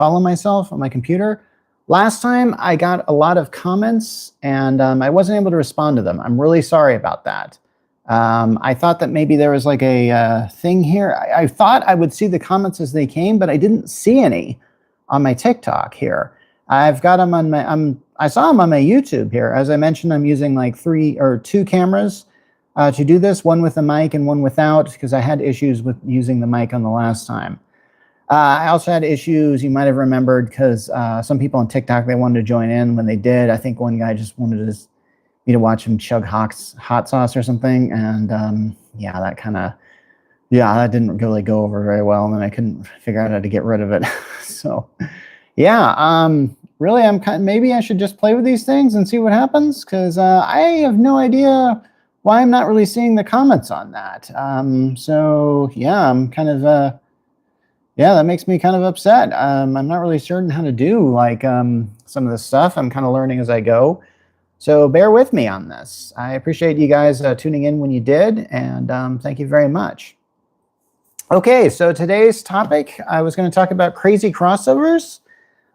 follow myself on my computer. Last time I got a lot of comments and I wasn't able to respond to them. I'm really sorry about that. I thought that maybe there was like a thing here. I thought I would see the comments as they came, but I didn't see any on my TikTok here. I've got them on my, I saw them on my YouTube here. As I mentioned, I'm using like 2 cameras to do this, one with the mic and one without, because I had issues with using the mic on the last time. I also had issues, you might have remembered, because some people on TikTok, they wanted to join in. When they did, I think one guy just wanted me to watch him chug hot sauce or something. And yeah, that didn't really go over very well. And then I couldn't figure out how to get rid of it. So yeah, really, maybe I should just play with these things and see what happens, because I have no idea why I'm not really seeing the comments on that. So yeah, I'm kind of, yeah, that makes me kind of upset. I'm not really certain how to do like some of this stuff. I'm kind of learning as I go. So bear with me on this. I appreciate you guys tuning in when you did, and thank you very much. Okay, so today's topic, I was going to talk about crazy crossovers.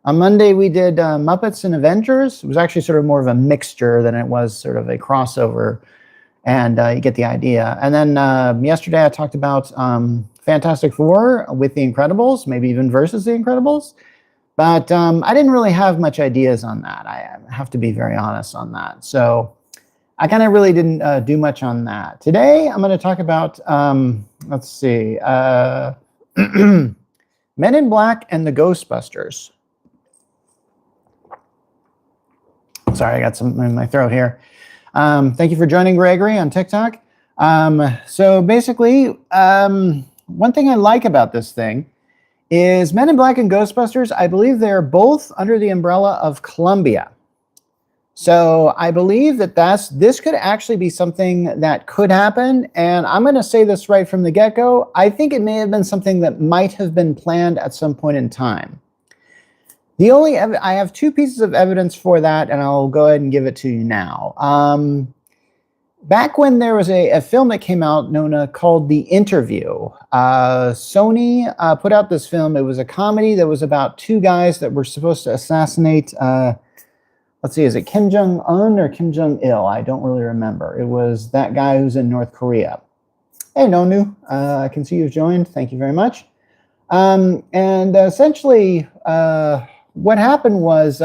On Monday, we did Muppets and Avengers. It was actually sort of more of a mixture than it was sort of a crossover, and you get the idea. And then yesterday, I talked about Fantastic Four with The Incredibles, maybe even versus The Incredibles. But I didn't really have much ideas on that. I have to be very honest on that. So I kind of really didn't do much on that. Today, I'm going to talk about, let's see, Men in Black and the Ghostbusters. Sorry, I got something in my throat here. Thank you for joining Gregory on TikTok. So basically, one thing I like about this thing is Men in Black and Ghostbusters, I believe they're both under the umbrella of Columbia. So I believe that this could actually be something that could happen. And I'm going to say this right from the get-go. I think it may have been something that might have been planned at some point in time. I have 2 pieces of evidence for that, and I'll go ahead and give it to you now. Back when there was a film that came out called The Interview, Sony put out this film. It was a comedy that was about 2 guys that were supposed to assassinate, let's see, is it Kim Jong-un or Kim Jong-il? I don't really remember. It was that guy who's in North Korea. Hey, Nonu, I can see you've joined. Thank you very much. And essentially, what happened was,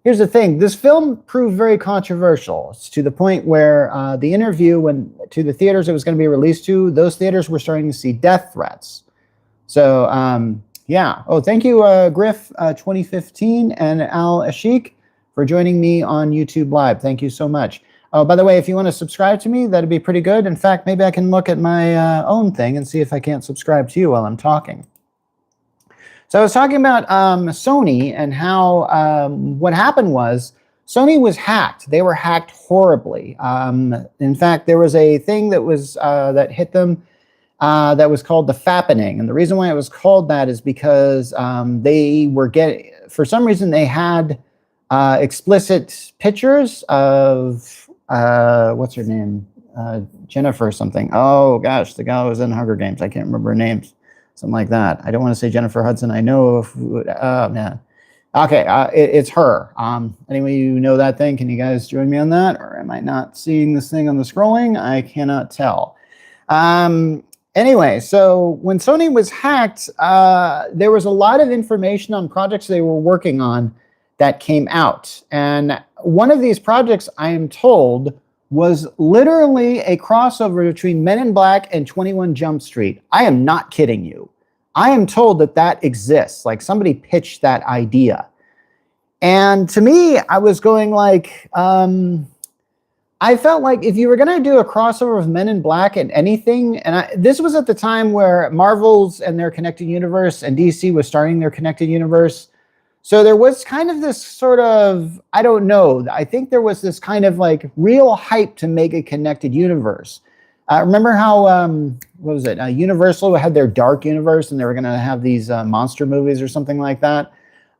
here's the thing. This film proved very controversial. It's to the point where The Interview, to the theaters it was going to be released to, those theaters were starting to see death threats. So, yeah. Oh, thank you, Griff 2015 and Al Ashik for joining me on YouTube Live. Thank you so much. Oh, by the way, if you want to subscribe to me, that'd be pretty good. In fact, maybe I can look at my own thing and see if I can't subscribe to you while I'm talking. So I was talking about Sony and how what happened was Sony was hacked. They were hacked horribly. In fact, there was a thing that was that hit them that was called the fappening. And the reason why it was called that is because they were for some reason, they had explicit pictures of, what's her name? Jennifer something. Oh, gosh, the gal who was in Hunger Games. I can't remember her names. Something like that. I don't want to say Jennifer Hudson. I know if, yeah. Okay, it's her. Anyway, you know that thing. Can you guys join me on that? Or am I not seeing this thing on the scrolling? I cannot tell. Anyway, so when Sony was hacked, there was a lot of information on projects they were working on that came out. And one of these projects, I am told, was literally a crossover between Men in Black and 21 Jump Street. I am not kidding you. I am told that exists. Like somebody pitched that idea. And to me, I was going like, I felt like if you were going to do a crossover of Men in Black and anything, and this was at the time where Marvel's and their connected universe and DC was starting their connected universe. So there was kind of this sort of, I don't know, I think there was this kind of like real hype to make a connected universe. Remember how, what was it? Universal had their dark universe and they were going to have these monster movies or something like that.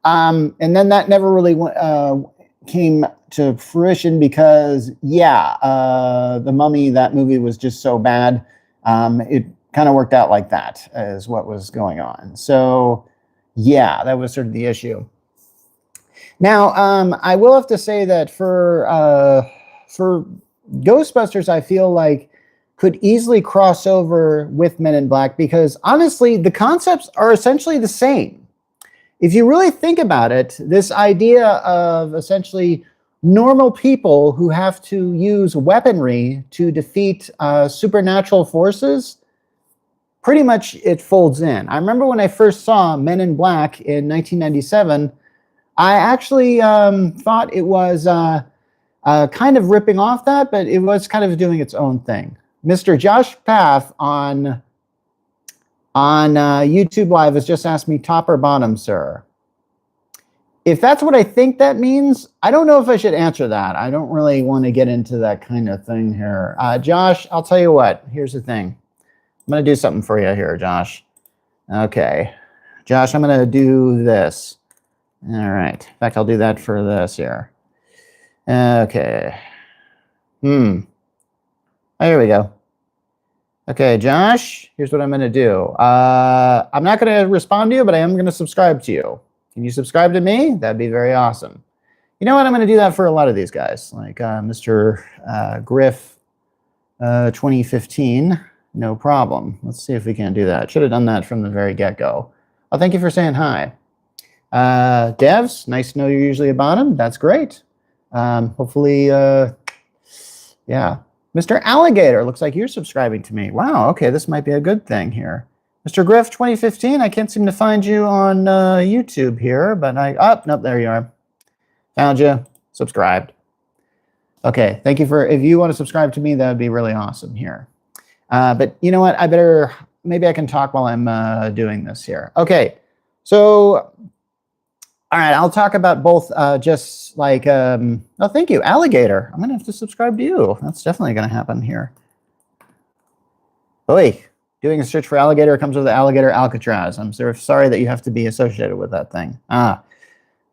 And then that never really came to fruition because, yeah, The Mummy, that movie was just so bad. It kind of worked out like that is what was going on. So, Yeah, that was sort of the issue. Now, I will have to say that for Ghostbusters, I feel like could easily cross over with Men in Black because honestly, the concepts are essentially the same. If you really think about it, this idea of essentially normal people who have to use weaponry to defeat supernatural forces, pretty much it folds in. I remember when I first saw Men in Black in 1997, I actually thought it was kind of ripping off that, but it was kind of doing its own thing. Mr. Josh Path on YouTube Live has just asked me top or bottom, sir. If that's what I think that means, I don't know if I should answer that. I don't really want to get into that kind of thing here. Josh, I'll tell you what. Here's the thing. I'm going to do something for you here, Josh. Okay. Josh, I'm going to do this. All right. In fact, I'll do that for this here. Okay. There we go. Okay, Josh, here's what I'm going to do. I'm not going to respond to you, but I am going to subscribe to you. Can you subscribe to me? That'd be very awesome. You know what? I'm going to do that for a lot of these guys, like Mr. Griff 2015. No problem. Let's see if we can do that. Should have done that from the very get-go. Oh, thank you for saying hi. Devs, nice to know you're usually about them. That's great. Hopefully, yeah. Mr. Alligator, looks like you're subscribing to me. Wow, okay, this might be a good thing here. Mr. Griff 2015, I can't seem to find you on YouTube here, but nope, there you are. Found you, subscribed. Okay, thank you if you want to subscribe to me, that would be really awesome here. But you know what, maybe I can talk while I'm doing this here. Okay, so, all right, I'll talk about both just like, oh, thank you, Alligator. I'm going to have to subscribe to you. That's definitely going to happen here. Oi, doing a search for alligator comes with the alligator Alcatraz. I'm sorry that you have to be associated with that thing.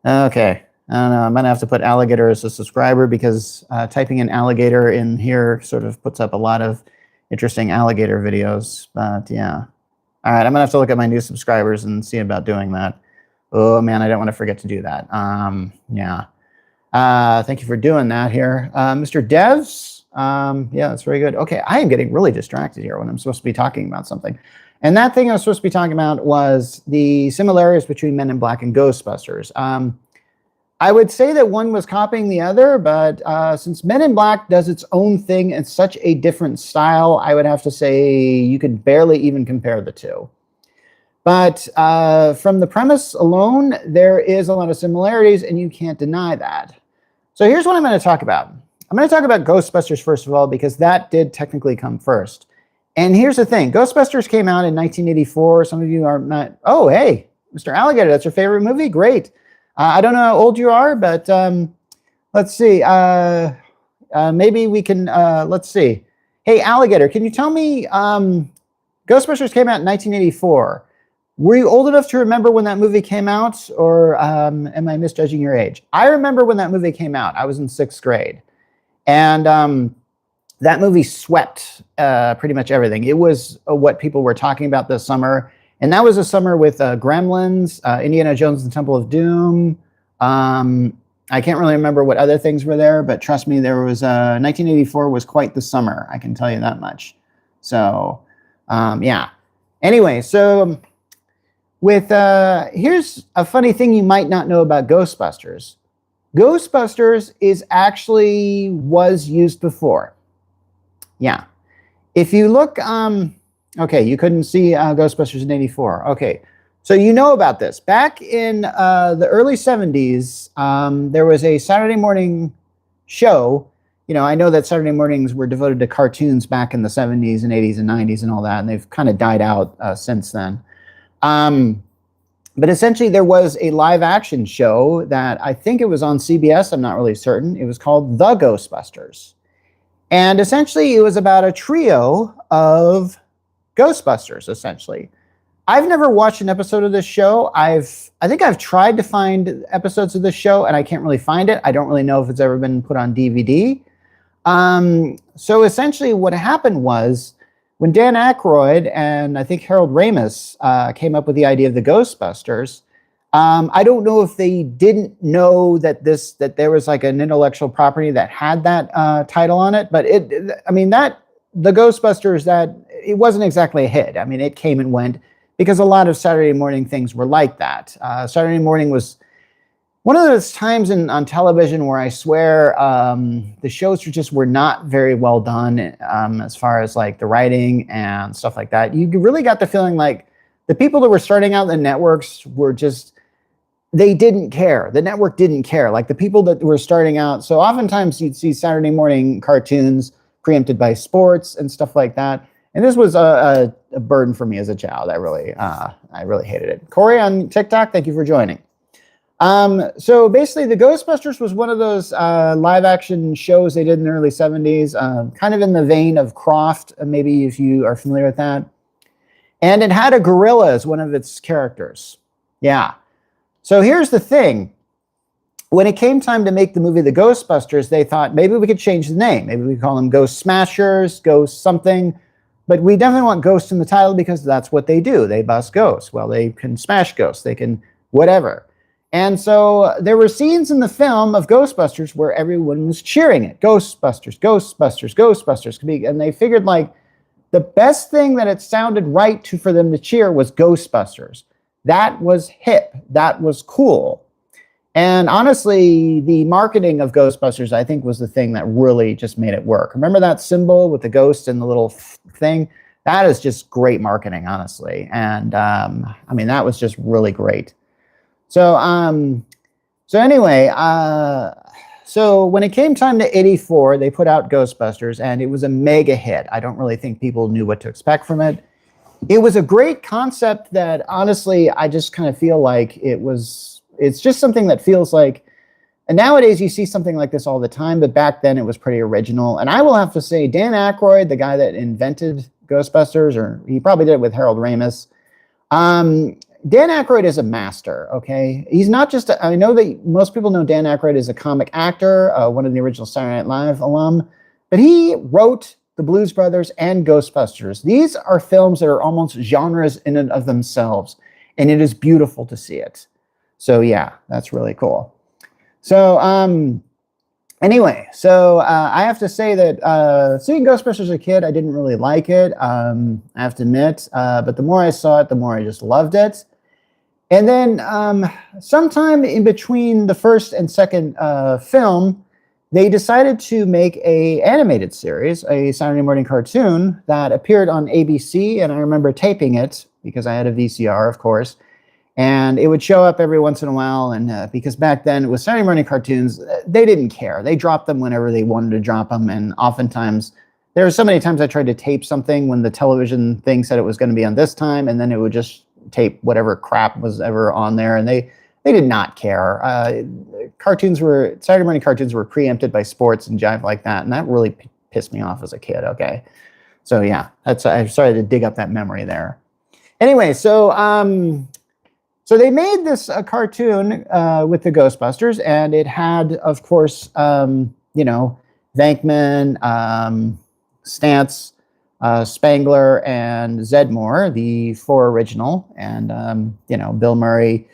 Okay. I don't know. I'm going to have to put alligator as a subscriber because typing in alligator in here sort of puts up a lot of interesting alligator videos. But yeah. All right, I'm going to have to look at my new subscribers and see about doing that. Oh, man, I don't want to forget to do that. Yeah. Thank you for doing that here. Mr. Devs, yeah, that's very good. Okay, I am getting really distracted here when I'm supposed to be talking about something. And that thing I was supposed to be talking about was the similarities between Men in Black and Ghostbusters. I would say that one was copying the other, but since Men in Black does its own thing in such a different style, I would have to say you could barely even compare the two. But from the premise alone, there is a lot of similarities, and you can't deny that. So here's what I'm going to talk about. I'm going to talk about Ghostbusters first of all, because that did technically come first. And here's the thing. Ghostbusters came out in 1984. Some of you are not. Oh, hey, Mr. Alligator, that's your favorite movie? Great. I don't know how old you are, but let's see. Maybe we can, let's see. Hey, Alligator, can you tell me, Ghostbusters came out in 1984. Were you old enough to remember when that movie came out, or am I misjudging your age? I remember when that movie came out. I was in 6th grade. And that movie swept pretty much everything. It was what people were talking about this summer. And that was a summer with Gremlins, Indiana Jones and the Temple of Doom. I can't really remember what other things were there, but trust me, there was 1984 was quite the summer. I can tell you that much. So, yeah. Anyway, so with here's a funny thing you might not know about Ghostbusters. Ghostbusters was used before. Yeah. If you look, okay, you couldn't see Ghostbusters in 84. Okay, so you know about this. Back in the early 70s, there was a Saturday morning show. You know, I know that Saturday mornings were devoted to cartoons back in the 70s and 80s and 90s and all that, and they've kind of died out since then. But essentially, there was a live action show that I think it was on CBS. I'm not really certain. It was called The Ghostbusters. And essentially, it was about a trio of Ghostbusters, essentially. I've never watched an episode of this show. I think I've tried to find episodes of this show, and I can't really find it. I don't really know if it's ever been put on DVD. So essentially, what happened was, when Dan Aykroyd and I think Harold Ramis came up with the idea of the Ghostbusters, I don't know if they didn't know that there was like an intellectual property that had that title on it, but the Ghostbusters, that it wasn't exactly a hit. I mean, it came and went because a lot of Saturday morning things were like that. Saturday morning was one of those times on television where I swear the shows were not very well done as far as like the writing and stuff like that. You really got the feeling like the people that were starting out the networks were just, they didn't care. The network didn't care. Like the people that were starting out. So oftentimes you'd see Saturday morning cartoons preempted by sports and stuff like that. And this was a burden for me as a child. I really hated it. Corey on TikTok, thank you for joining. So basically the Ghostbusters was one of those live action shows they did in the early 70s, kind of in the vein of Croft, maybe if you are familiar with that. And it had a gorilla as one of its characters. Yeah. So here's the thing. When it came time to make the movie The Ghostbusters, they thought maybe we could change the name. Maybe we call them Ghost Smashers, Ghost something. But we definitely want ghosts in the title because that's what they do. They bust ghosts. Well, they can smash ghosts. They can whatever. And so there were scenes in the film of Ghostbusters where everyone was cheering it. Ghostbusters, Ghostbusters, Ghostbusters. And they figured like the best thing that it sounded right for them to cheer was Ghostbusters. That was hip. That was cool. And honestly, the marketing of Ghostbusters, I think, was the thing that really just made it work. Remember that symbol with the ghost and the little thing? That is just great marketing, honestly. And that was just really great. So anyway, so when it came time to 84, they put out Ghostbusters, and it was a mega hit. I don't really think people knew what to expect from it. It was a great concept that, honestly, I just kind of feel like it's just something that feels like, and nowadays you see something like this all the time, but back then it was pretty original. And I will have to say, Dan Aykroyd, the guy that invented Ghostbusters, or he probably did it with Harold Ramis, Dan Aykroyd is a master, okay? He's not just, I know that most people know Dan Aykroyd as a comic actor, one of the original Saturday Night Live alum, but he wrote The Blues Brothers and Ghostbusters. These are films that are almost genres in and of themselves, and it is beautiful to see it. So yeah, that's really cool. So anyway, so I have to say that seeing Ghostbusters as a kid, I didn't really like it, I have to admit, but the more I saw it, the more I just loved it. And then sometime in between the first and second film, they decided to make an animated series, a Saturday morning cartoon that appeared on ABC, and I remember taping it because I had a VCR, of course. And it would show up every once in a while, and because back then with Saturday morning cartoons, they didn't care. They dropped them whenever they wanted to drop them, and oftentimes, there were so many times I tried to tape something when the television thing said it was going to be on this time, and then it would just tape whatever crap was ever on there, and they did not care. Saturday morning cartoons were preempted by sports and jive like that, and that really pissed me off as a kid, okay? So yeah, I'm sorry to dig up that memory there. Anyway, so they made this cartoon with the Ghostbusters, and it had, of course, Venkman, Stantz, Spangler, and Zedmore, the four original, and Bill Murray,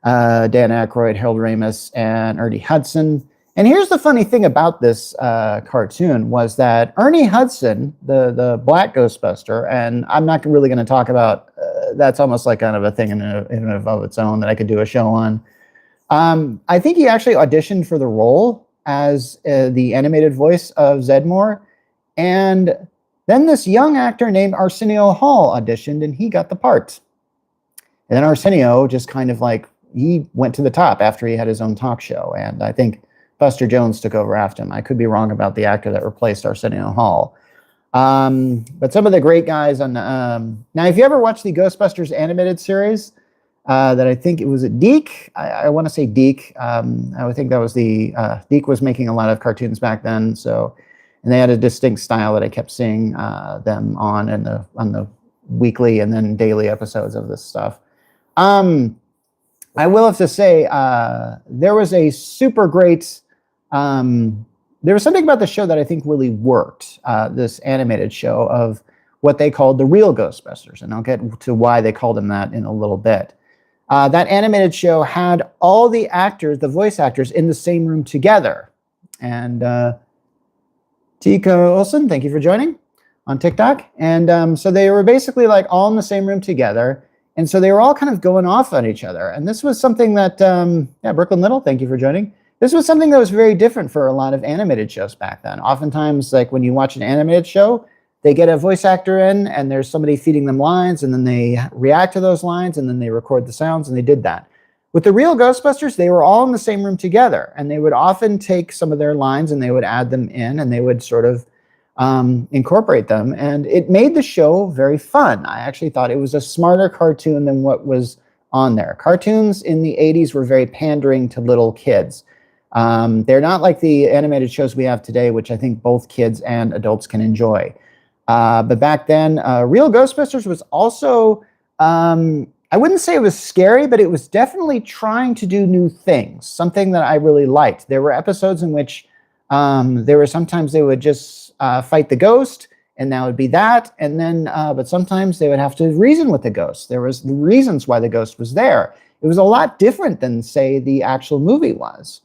Dan Aykroyd, Harold Ramis, and Ernie Hudson. And here's the funny thing about this cartoon was that Ernie Hudson, the Black Ghostbuster, and I'm not really going to talk about, that's almost like kind of a thing in and of its own that I could do a show on. I think he actually auditioned for the role as the animated voice of Zedmore. And then this young actor named Arsenio Hall auditioned, and he got the part. And then Arsenio just kind of like, he went to the top after he had his own talk show. And I think Buster Jones took over after him. I could be wrong about the actor that replaced Arsenio Hall. But some of the great guys on, now if you ever watched the Ghostbusters animated series, that I think it was at Deke, I want to say Deke, I would think that was Deke was making a lot of cartoons back then, so, and they had a distinct style that I kept seeing them on the weekly and then daily episodes of this stuff. I will have to say, there was a super great, there was something about the show that I think really worked, this animated show of what they called the real Ghostbusters. And I'll get to why they called them that in a little bit. That animated show had all the actors, the voice actors, in the same room together. And Tika Olson, thank you for joining on TikTok. And so they were basically like all in the same room together. And so they were all kind of going off on each other. And this was something that, Brooklyn Little, thank you for joining. This was something that was very different for a lot of animated shows back then. Oftentimes, like when you watch an animated show, they get a voice actor in and there's somebody feeding them lines and then they react to those lines and then they record the sounds, and they did that. With the real Ghostbusters, they were all in the same room together, and they would often take some of their lines and they would add them in and they would sort of incorporate them. And it made the show very fun. I actually thought it was a smarter cartoon than what was on there. Cartoons in the 80s were very pandering to little kids. They're not like the animated shows we have today, which I think both kids and adults can enjoy. But back then, Real Ghostbusters was also, I wouldn't say it was scary, but it was definitely trying to do new things, something that I really liked. There were episodes in which sometimes they would just fight the ghost, and that would be that. And then, but sometimes they would have to reason with the ghost. There was reasons why the ghost was there. It was a lot different than, say, the actual movie was.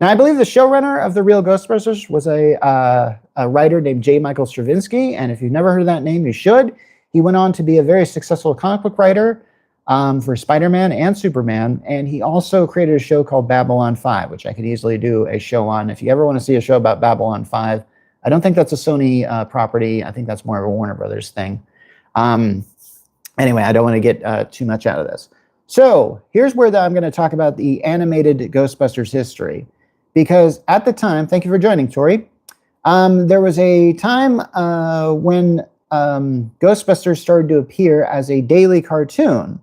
Now, I believe the showrunner of The Real Ghostbusters was a writer named J. Michael Straczynski, and if you've never heard of that name, you should. He went on to be a very successful comic book writer for Spider-Man and Superman, and he also created a show called Babylon 5, which I could easily do a show on. If you ever want to see a show about Babylon 5, I don't think that's a Sony property. I think that's more of a Warner Brothers thing. Anyway, I don't want to get too much out of this. So here's where I'm going to talk about the animated Ghostbusters history. Because at the time, thank you for joining, Tori. There was a time when Ghostbusters started to appear as a daily cartoon.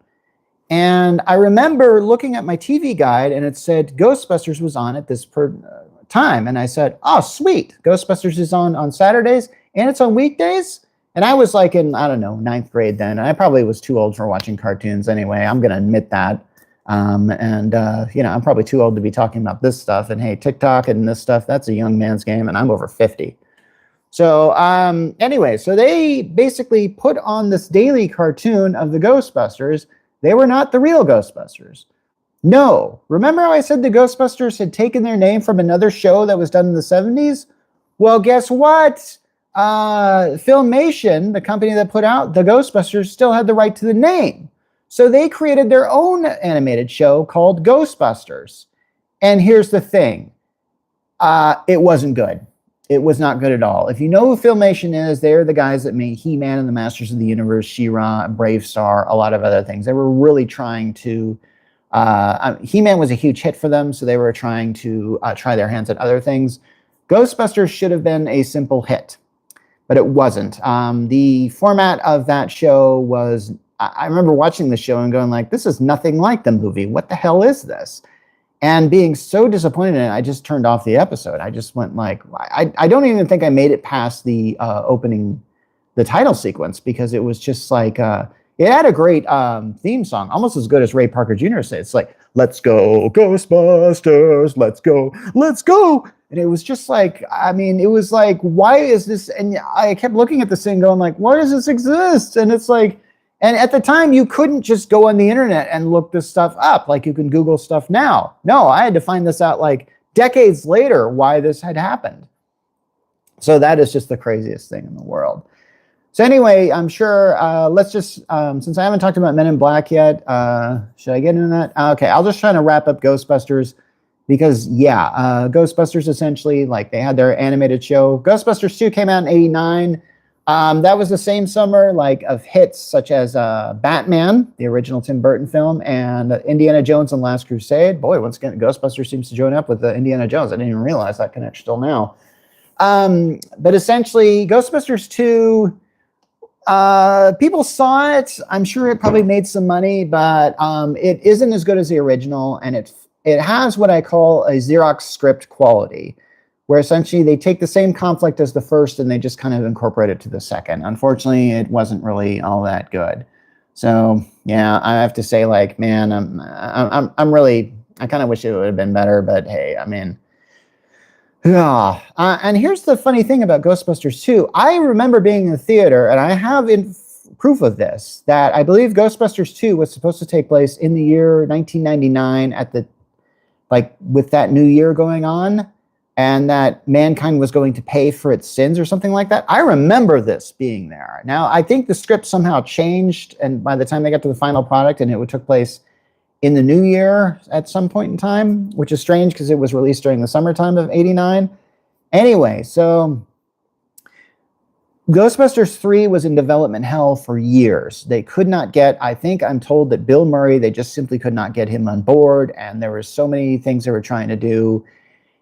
And I remember looking at my TV guide and it said Ghostbusters was on at this time. And I said, oh, sweet. Ghostbusters is on Saturdays and it's on weekdays. And I was like in, I don't know, 9th grade then. And I probably was too old for watching cartoons anyway. I'm going to admit that. I'm probably too old to be talking about this stuff. And hey, TikTok and this stuff, that's a young man's game, and I'm over 50. So anyway, so they basically put on this daily cartoon of the Ghostbusters. They were not the real Ghostbusters. No. Remember how I said the Ghostbusters had taken their name from another show that was done in the 70s? Well, guess what? Filmation, the company that put out the Ghostbusters, still had the right to the name. So they created their own animated show called Ghostbusters. And here's the thing. It wasn't good. It was not good at all. If you know who Filmation is, they're the guys that made He-Man and the Masters of the Universe, She-Ra, Brave Star, a lot of other things. They were really trying to... He-Man was a huge hit for them, so they were trying to try their hands at other things. Ghostbusters should have been a simple hit, but it wasn't. The format of that show was... I remember watching the show and going like, this is nothing like the movie. What the hell is this? And being so disappointed in it, I just turned off the episode. I just went like, I don't even think I made it past the the title sequence, because it was just like, it had a great theme song, almost as good as Ray Parker Jr. said. It's like, let's go, Ghostbusters, let's go, let's go. And it was just like, I mean, it was like, why is this? And I kept looking at this thing going like, why does this exist? And it's like, and at the time, you couldn't just go on the internet and look this stuff up like you can Google stuff now. No, I had to find this out like decades later why this had happened. So that is just the craziest thing in the world. So anyway, I'm sure, let's just, since I haven't talked about Men in Black yet, should I get into that? Okay, I'll just try to wrap up Ghostbusters because, yeah, Ghostbusters essentially, like they had their animated show. Ghostbusters 2 came out in '89. That was the same summer, like, of hits such as Batman, the original Tim Burton film, and Indiana Jones and Last Crusade. Boy, once again, Ghostbusters seems to join up with Indiana Jones. I didn't even realize that connection till now. But essentially, Ghostbusters 2, people saw it. I'm sure it probably made some money, but it isn't as good as the original, and it has what I call a Xerox script quality, where essentially they take the same conflict as the first and they just kind of incorporate it to the second. Unfortunately, it wasn't really all that good. So yeah, I have to say, like, man, I'm really, I kind of wish it would have been better, but hey, I mean, yeah. And here's the funny thing about Ghostbusters 2. I remember being in the theater, and I have proof of this, that I believe Ghostbusters 2 was supposed to take place in the year 1999 at the, like, with that new year going on, and that mankind was going to pay for its sins or something like that. I remember this being there. Now, I think the script somehow changed, and by the time they got to the final product, and it took place in the new year at some point in time, which is strange because it was released during the summertime of '89. Anyway, so Ghostbusters 3 was in development hell for years. They could not get, I'm told that Bill Murray, they just simply could not get him on board, and there were so many things they were trying to do.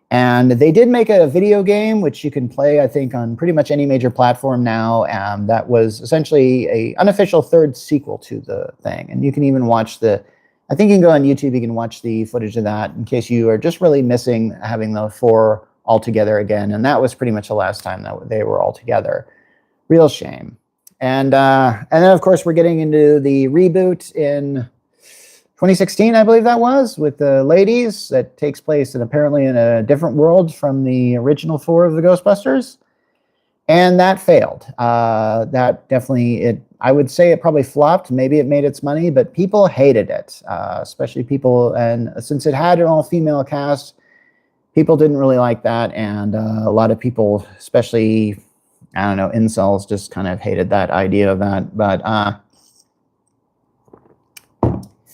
And they did make a video game, which you can play, I think, on pretty much any major platform now. And that was essentially an unofficial third sequel to the thing. And you can even watch I think you can go on YouTube, you can watch the footage of that in case you are just really missing having the four all together again. And that was pretty much the last time that they were all together. Real shame. And then, of course, we're getting into the reboot in 2016, I believe that was, with the ladies, that takes place apparently in a different world from the original four of the Ghostbusters. And that failed. That definitely, I would say it probably flopped. Maybe it made its money, but people hated it, especially people. And since it had an all-female cast, people didn't really like that. And a lot of people, especially, I don't know, incels, just kind of hated that idea of that. But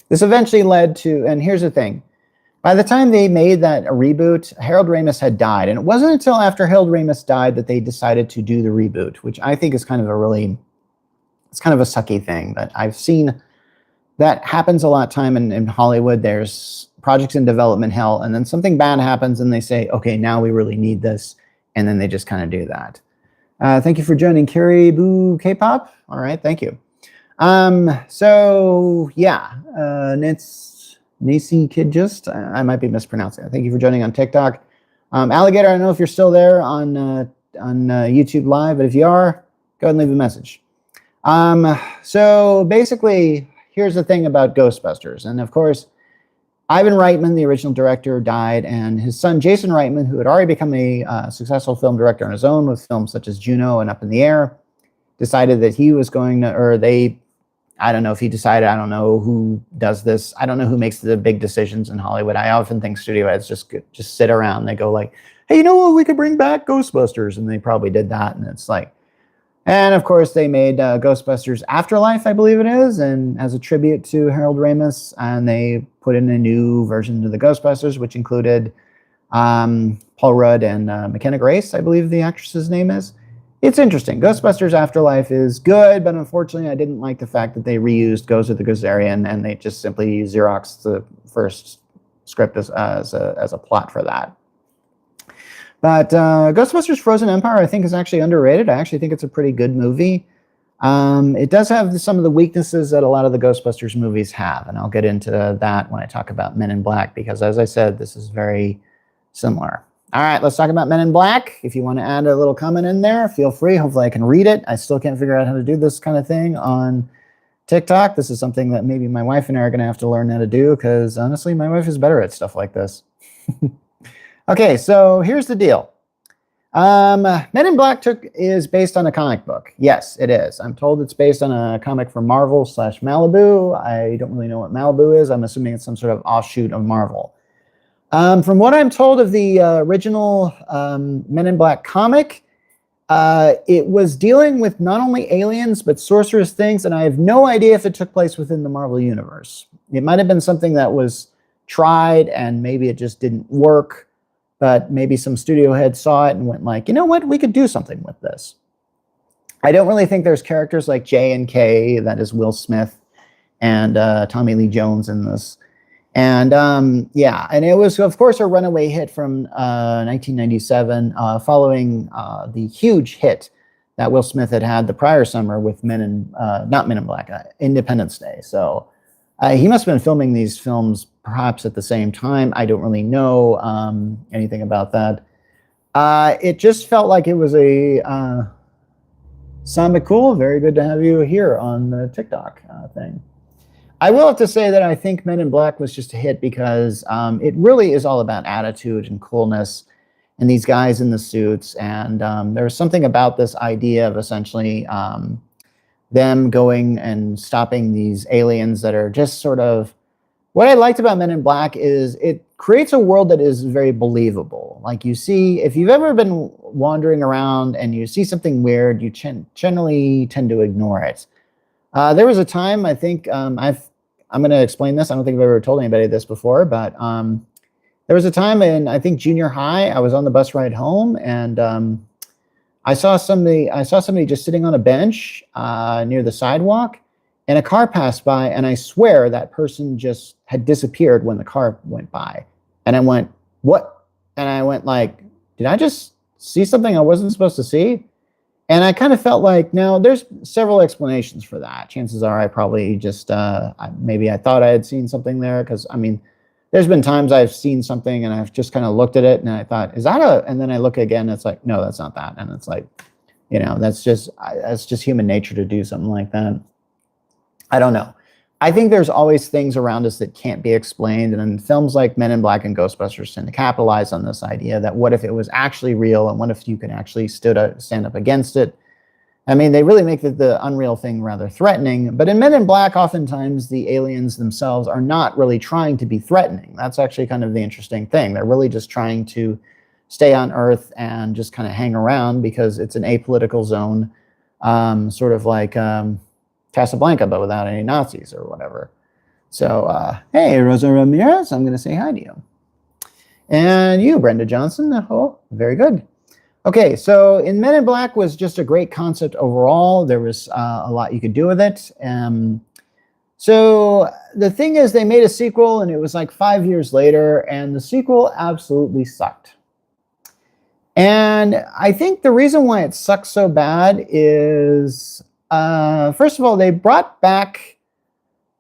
this eventually led to, and here's the thing, by the time they made that reboot, Harold Ramis had died. And it wasn't until after Harold Ramis died that they decided to do the reboot, which I think is kind of it's kind of a sucky thing. But I've seen that happens a lot of time in Hollywood. There's projects in development hell, and then something bad happens and they say, okay, now we really need this. And then they just kind of do that. Thank you for joining, Carrie Boo K-pop. All right, thank you. So yeah, Nacy Kid just, I might be mispronouncing it. Thank you for joining on TikTok. Alligator, I don't know if you're still there on YouTube Live, but if you are, go ahead and leave a message. So basically, here's the thing about Ghostbusters. And of course, Ivan Reitman, the original director, died, and his son, Jason Reitman, who had already become a successful film director on his own with films such as Juno and Up in the Air, decided that he was going to, or they, I don't know if he decided, I don't know who does this. I don't know who makes the big decisions in Hollywood. I often think studio heads just sit around. They go like, hey, you know what? We could bring back Ghostbusters. And they probably did that. And it's like, and of course they made Ghostbusters Afterlife, I believe it is. And as a tribute to Harold Ramis, and they put in a new version of the Ghostbusters, which included Paul Rudd and McKenna Grace, I believe the actress's name is. It's interesting. Ghostbusters Afterlife is good, but unfortunately, I didn't like the fact that they reused Gozer the Gozerian, and they just simply Xeroxed the first script as a plot for that. But Ghostbusters Frozen Empire, I think, is actually underrated. I actually think it's a pretty good movie. It does have some of the weaknesses that a lot of the Ghostbusters movies have, and I'll get into that when I talk about Men in Black, because as I said, this is very similar. All right, let's talk about Men in Black. If you want to add a little comment in there, feel free. Hopefully I can read it. I still can't figure out how to do this kind of thing on TikTok. This is something that maybe my wife and I are going to have to learn how to do, because honestly, my wife is better at stuff like this. Okay, so here's the deal. Men in Black is based on a comic book. Yes, it is. I'm told it's based on a comic from Marvel / Malibu. I don't really know what Malibu is. I'm assuming it's some sort of offshoot of Marvel. From what I'm told of the original Men in Black comic, it was dealing with not only aliens, but sorcerous things, and I have no idea if it took place within the Marvel Universe. It might have been something that was tried, and maybe it just didn't work, but maybe some studio head saw it and went like, you know what, we could do something with this. I don't really think there's characters like J and K, that is Will Smith, and Tommy Lee Jones in this. And yeah, and it was, of course, a runaway hit from 1997, following the huge hit that Will Smith had the prior summer with not Men in Black, Independence Day. So he must have been filming these films perhaps at the same time. I don't really know anything about that. It just felt like it was a Sam McCool. Very good to have you here on the TikTok thing. I will have to say that I think Men in Black was just a hit because it really is all about attitude and coolness and these guys in the suits. And there's something about this idea of essentially them going and stopping these aliens that are just sort of, what I liked about Men in Black is it creates a world that is very believable. Like you see, if you've ever been wandering around and you see something weird, you generally tend to ignore it. There was a time, I think, I'm going to explain this. I don't think I've ever told anybody this before, but there was a time in, I think, junior high, I was on the bus ride home, and I saw somebody just sitting on a bench near the sidewalk, and a car passed by, and I swear that person just had disappeared when the car went by. And I went, what? And I went like, did I just see something I wasn't supposed to see? And I kind of felt like, now there's several explanations for that. Chances are I probably just, maybe I thought I had seen something there. Because, I mean, there's been times I've seen something and I've just kind of looked at it and I thought, is that and then I look again, and it's like, no, that's not that. And it's like, you know, that's just human nature to do something like that. I don't know. I think there's always things around us that can't be explained. And films like Men in Black and Ghostbusters tend to capitalize on this idea that what if it was actually real, and what if you could actually stand up against it? I mean, they really make the unreal thing rather threatening. But in Men in Black, oftentimes the aliens themselves are not really trying to be threatening. That's actually kind of the interesting thing. They're really just trying to stay on Earth and just kind of hang around because it's an apolitical zone, sort of like Casablanca, but without any Nazis or whatever. So, hey, Rosa Ramirez, I'm going to say hi to you. And you, Brenda Johnson. Oh, very good. Okay, so in Men in Black was just a great concept overall. There was a lot you could do with it. So the thing is, they made a sequel, and it was like 5 years later, and the sequel absolutely sucked. And I think the reason why it sucks so bad is, first of all, they brought back,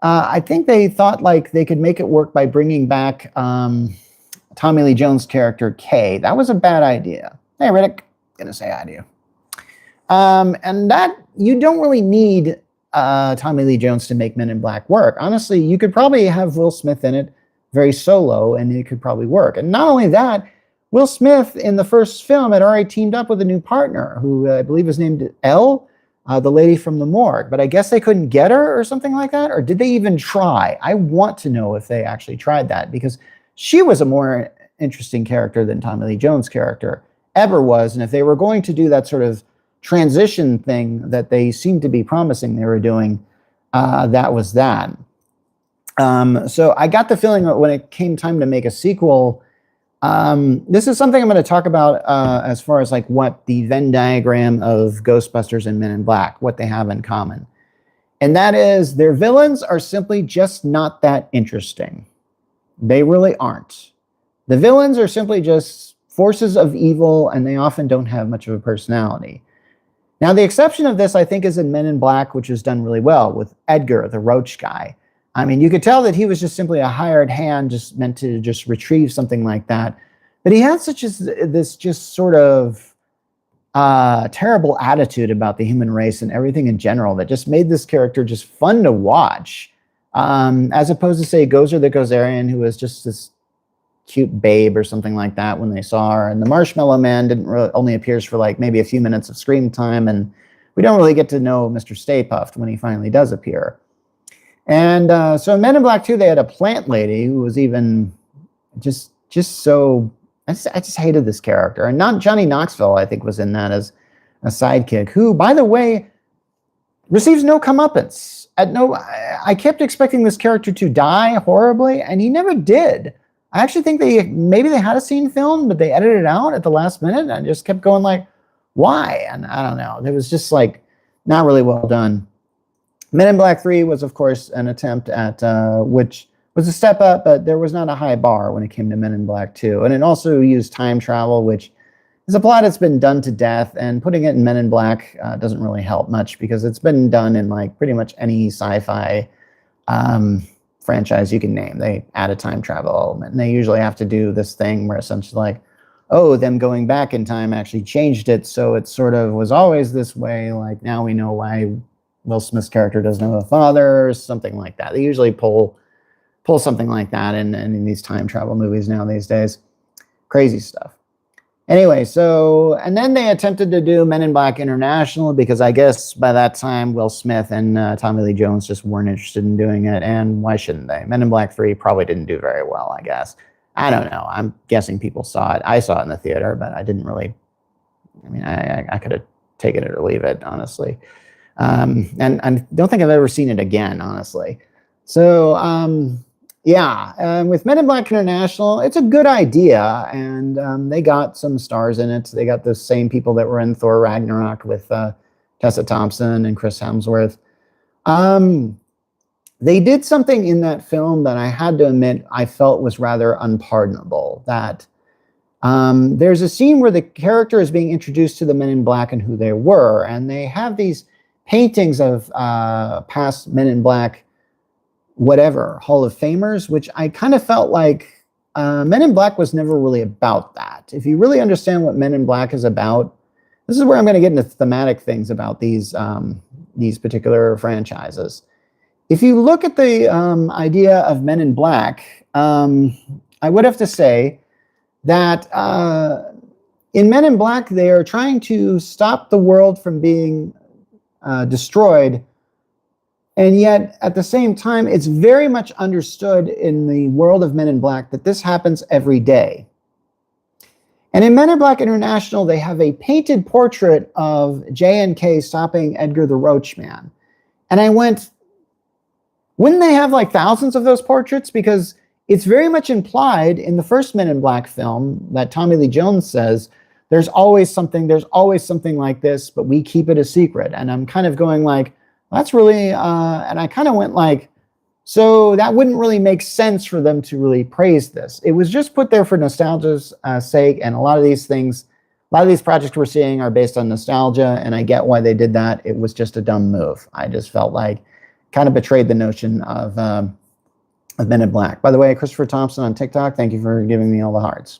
I think they thought like they could make it work by bringing back Tommy Lee Jones' character, Kay. That was a bad idea. Hey, Riddick, gonna say hi to you. And that, you don't really need Tommy Lee Jones to make Men in Black work. Honestly, you could probably have Will Smith in it very solo, and it could probably work. And not only that, Will Smith in the first film had already teamed up with a new partner who I believe is named Elle, the lady from the morgue. But I guess they couldn't get her or something like that. Or did they even try? I want to know if they actually tried that, because she was a more interesting character than Tommy Lee Jones' character ever was. And if they were going to do that sort of transition thing that they seemed to be promising they were doing, that was that. So I got the feeling that when it came time to make a sequel, this is something I'm going to talk about as far as like what the Venn diagram of Ghostbusters and Men in Black, what they have in common. And that is, their villains are simply just not that interesting. They really aren't. The villains are simply just forces of evil, and they often don't have much of a personality. Now, the exception of this, I think, is in Men in Black, which is done really well with Edgar, the roach guy. I mean, you could tell that he was just simply a hired hand, just meant to just retrieve something like that. But he had this just sort of terrible attitude about the human race and everything in general that just made this character just fun to watch. As opposed to, say, Gozer the Gozerian, who was just this cute babe or something like that when they saw her. And the Marshmallow Man only appears for like maybe a few minutes of screen time. And we don't really get to know Mr. Stay Puft when he finally does appear. And so in Men in Black 2, they had a plant lady who was even just so, I just hated this character. And not Johnny Knoxville, I think, was in that as a sidekick, who, by the way, receives no comeuppance. I kept expecting this character to die horribly, and he never did. I actually think maybe they had a scene filmed, but they edited it out at the last minute, and I just kept going like, why? And I don't know. It was just like not really well done. Men in Black 3 was, of course, an attempt at, which was a step up, but there was not a high bar when it came to Men in Black 2. And it also used time travel, which is a plot that's been done to death, and putting it in Men in Black doesn't really help much, because it's been done in like pretty much any sci-fi franchise you can name. They add a time travel element, and they usually have to do this thing where essentially like, oh, them going back in time actually changed it, so it sort of was always this way. Like, now we know why Will Smith's character doesn't have a father, or something like that. They usually pull something like that in these time travel movies now these days. Crazy stuff. Anyway, so, and then they attempted to do Men in Black International because I guess by that time Will Smith and Tommy Lee Jones just weren't interested in doing it, and why shouldn't they? Men in Black 3 probably didn't do very well, I guess. I don't know. I'm guessing people saw it. I saw it in the theater, but I didn't really, I mean, I could have taken it or leave it, honestly. And I don't think I've ever seen it again, honestly. So, with Men in Black International, it's a good idea, and they got some stars in it. They got the same people that were in Thor Ragnarok with Tessa Thompson and Chris Hemsworth. They did something in that film that I had to admit I felt was rather unpardonable. That there's a scene where the character is being introduced to the Men in Black and who they were, and they have these paintings of past Men in Black whatever, Hall of Famers, which I kind of felt like Men in Black was never really about that. If you really understand what Men in Black is about, this is where I'm going to get into thematic things about these particular franchises. If you look at the idea of Men in Black, I would have to say that in Men in Black, they are trying to stop the world from being destroyed. And yet, at the same time, it's very much understood in the world of Men in Black that this happens every day. And in Men in Black International, they have a painted portrait of J&K stopping Edgar the Roach Man. And I went, wouldn't they have like thousands of those portraits? Because it's very much implied in the first Men in Black film that Tommy Lee Jones says, there's always something like this, but we keep it a secret. And I'm kind of going like, that's really, and I kind of went like, so that wouldn't really make sense for them to really praise this. It was just put there for nostalgia's sake, and a lot of these things, a lot of these projects we're seeing are based on nostalgia, and I get why they did that. It was just a dumb move. I just felt like kind of betrayed the notion of Men in Black. By the way, Christopher Thompson on TikTok, thank you for giving me all the hearts.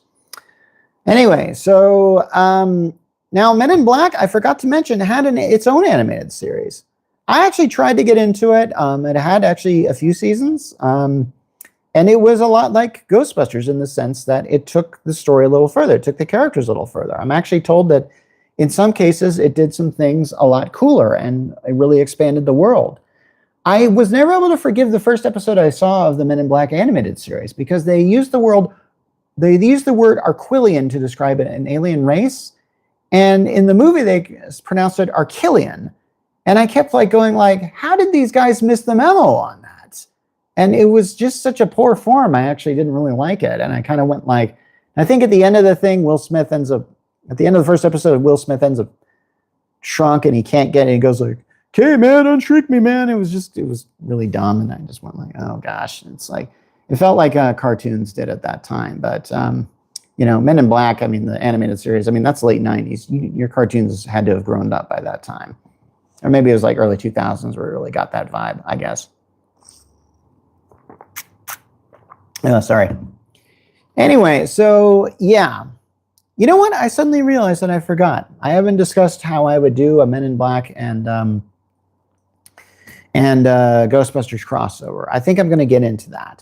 Anyway, so now Men in Black, I forgot to mention, had its own animated series. I actually tried to get into it. It had actually a few seasons, and it was a lot like Ghostbusters in the sense that it took the story a little further. It took the characters a little further. I'm actually told that in some cases it did some things a lot cooler, and it really expanded the world. I was never able to forgive the first episode I saw of the Men in Black animated series because they used the word Arquillian to describe an alien race, and in the movie they pronounced it Arquillian. And I kept like going like, how did these guys miss the memo on that? And it was just such a poor form. I actually didn't really like it. And I kind of went like, I think at the end of the thing, at the end of the first episode, Will Smith ends up shrunk and he can't get it. He goes like, okay, man, unshrink me, man. It was really dumb. And I just went like, oh gosh. It's like, it felt like cartoons did at that time. But, Men in Black, I mean, the animated series, I mean, that's late 90s. Your cartoons had to have grown up by that time. Or maybe it was like early 2000s where it really got that vibe, I guess. Oh, sorry. Anyway, so yeah. You know what? I suddenly realized that I forgot. I haven't discussed how I would do a Men in Black and Ghostbusters crossover. I think I'm going to get into that.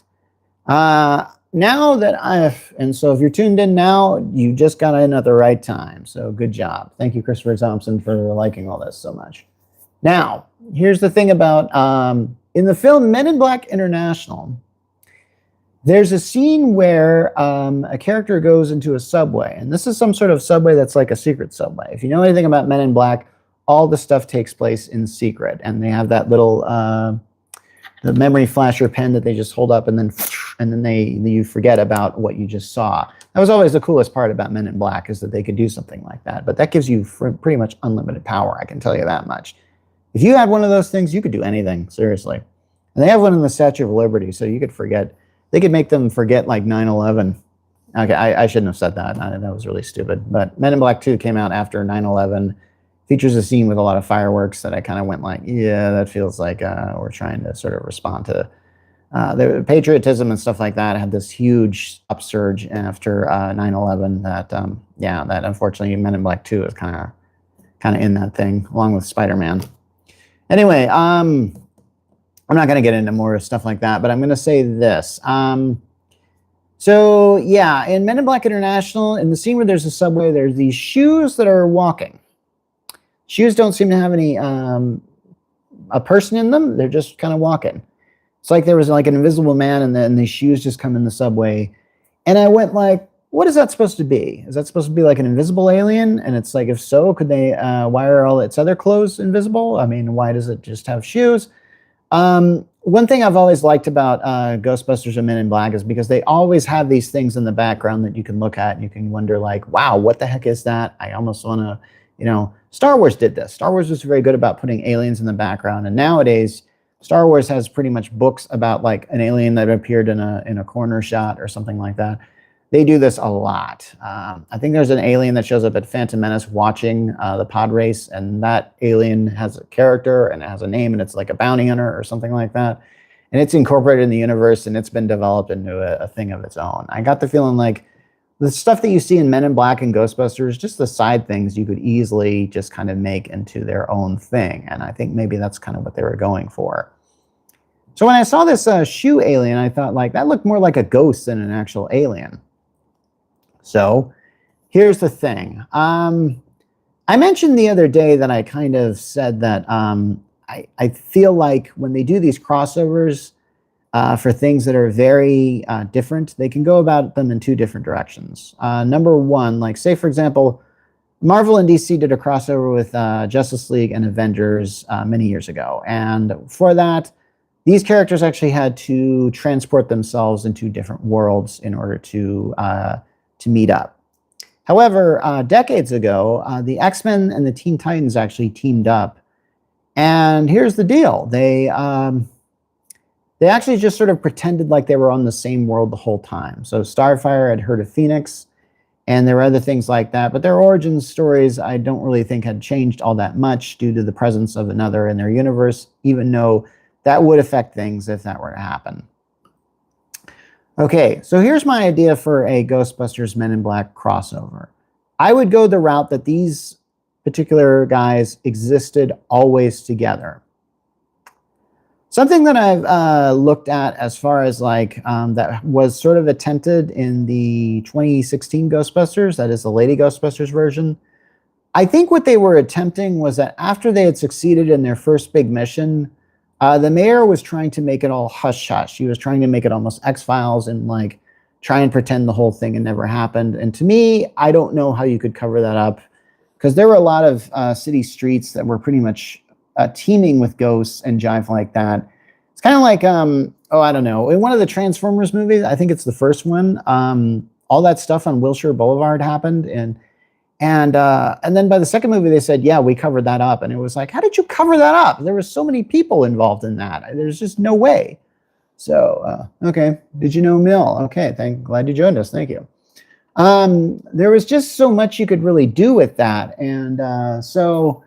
Now that so if you're tuned in now, you just got in at the right time. So good job. Thank you, Christopher Thompson, for liking all this so much. Now, here's the thing about, in the film Men in Black International, there's a scene where a character goes into a subway, and this is some sort of subway that's like a secret subway. If you know anything about Men in Black, all the stuff takes place in secret, and they have that little the memory flasher pen that they just hold up, and then you forget about what you just saw. That was always the coolest part about Men in Black, is that they could do something like that. But that gives you pretty much unlimited power, I can tell you that much. If you had one of those things, you could do anything, seriously. And they have one in the Statue of Liberty, so you could forget. They could make them forget like 9/11. Okay, I shouldn't have said that. That was really stupid. But Men in Black 2 came out after 9/11. Features a scene with a lot of fireworks that I kind of went like, yeah, that feels like we're trying to sort of respond to the patriotism and stuff like that. Had this huge upsurge after 9/11 that unfortunately Men in Black 2 is kind of in that thing, along with Spider-Man. Anyway, I'm not going to get into more stuff like that, but I'm going to say this. So yeah, in Men in Black International, in the scene where there's a subway, there's these shoes that are walking. Shoes don't seem to have any a person in them. They're just kind of walking. It's like there was like an invisible man, and then these shoes just come in the subway. And I went like, what is that supposed to be? Is that supposed to be like an invisible alien? And it's like, if so, could they, why are all its other clothes invisible? I mean, why does it just have shoes? One thing I've always liked about Ghostbusters and Men in Black is because they always have these things in the background that you can look at and you can wonder like, wow, what the heck is that? I almost want to, Star Wars did this. Star Wars was very good about putting aliens in the background. And nowadays, Star Wars has pretty much books about like an alien that appeared in a corner shot or something like that. They do this a lot. I think there's an alien that shows up at Phantom Menace watching the pod race, and that alien has a character and it has a name, and it's like a bounty hunter or something like that. And it's incorporated in the universe, and it's been developed into a thing of its own. I got the feeling like the stuff that you see in Men in Black and Ghostbusters, just the side things you could easily just kind of make into their own thing. And I think maybe that's kind of what they were going for. So when I saw this shoe alien, I thought like that looked more like a ghost than an actual alien. So here's the thing. I mentioned the other day that I kind of said that I feel like when they do these crossovers for things that are very different, they can go about them in two different directions. Number one, like say, for example, Marvel and DC did a crossover with Justice League and Avengers many years ago. And for that, these characters actually had to transport themselves into different worlds in order to meet up. However, decades ago, the X-Men and the Teen Titans actually teamed up. And here's the deal. They actually just sort of pretended like they were on the same world the whole time. So Starfire had heard of Phoenix, and there were other things like that. But their origin stories, I don't really think had changed all that much due to the presence of another in their universe, even though that would affect things if that were to happen. Okay, so here's my idea for a Ghostbusters Men in Black crossover. I would go the route that these particular guys existed always together. Something that I've looked at as far as like that was sort of attempted in the 2016 Ghostbusters, that is the Lady Ghostbusters version. I think what they were attempting was that after they had succeeded in their first big mission, the mayor was trying to make it all hush-hush. He was trying to make it almost X-Files and like try and pretend the whole thing had never happened. And to me, I don't know how you could cover that up, because there were a lot of city streets that were pretty much teeming with ghosts and jive like that. It's kind of like, I don't know. In one of the Transformers movies, I think it's the first one, all that stuff on Wilshire Boulevard happened. And then by the second movie, they said, yeah, we covered that up. And it was like, how did you cover that up? There were so many people involved in that. There's just no way. So, okay. Did you know Mill? Okay. Glad you joined us. Thank you. There was just so much you could really do with that. And so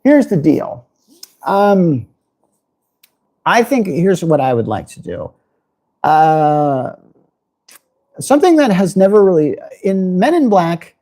here's the deal. I think here's what I would like to do. Something that has never really, in Men in Black,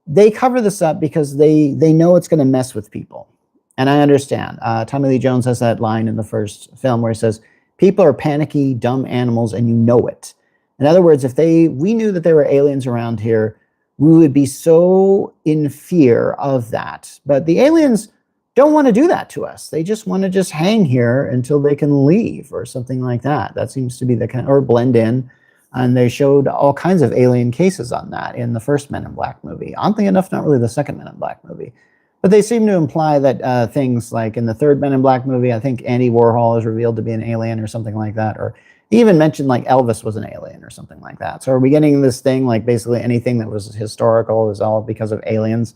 they cover this up because they know it's going to mess with people. And I understand. Tommy Lee Jones has that line in the first film where he says, people are panicky, dumb animals, and you know it. In other words, if we knew that there were aliens around here, we would be so in fear of that. But the aliens don't want to do that to us. They just want to just hang here until they can leave or something like that. That seems to be the kind, or blend in. And they showed all kinds of alien cases on that in the first Men in Black movie. Oddly enough, not really the second Men in Black movie. But they seem to imply that things like in the third Men in Black movie, I think Andy Warhol is revealed to be an alien or something like that. Or even mentioned like Elvis was an alien or something like that. So are we getting this thing like basically anything that was historical is all because of aliens?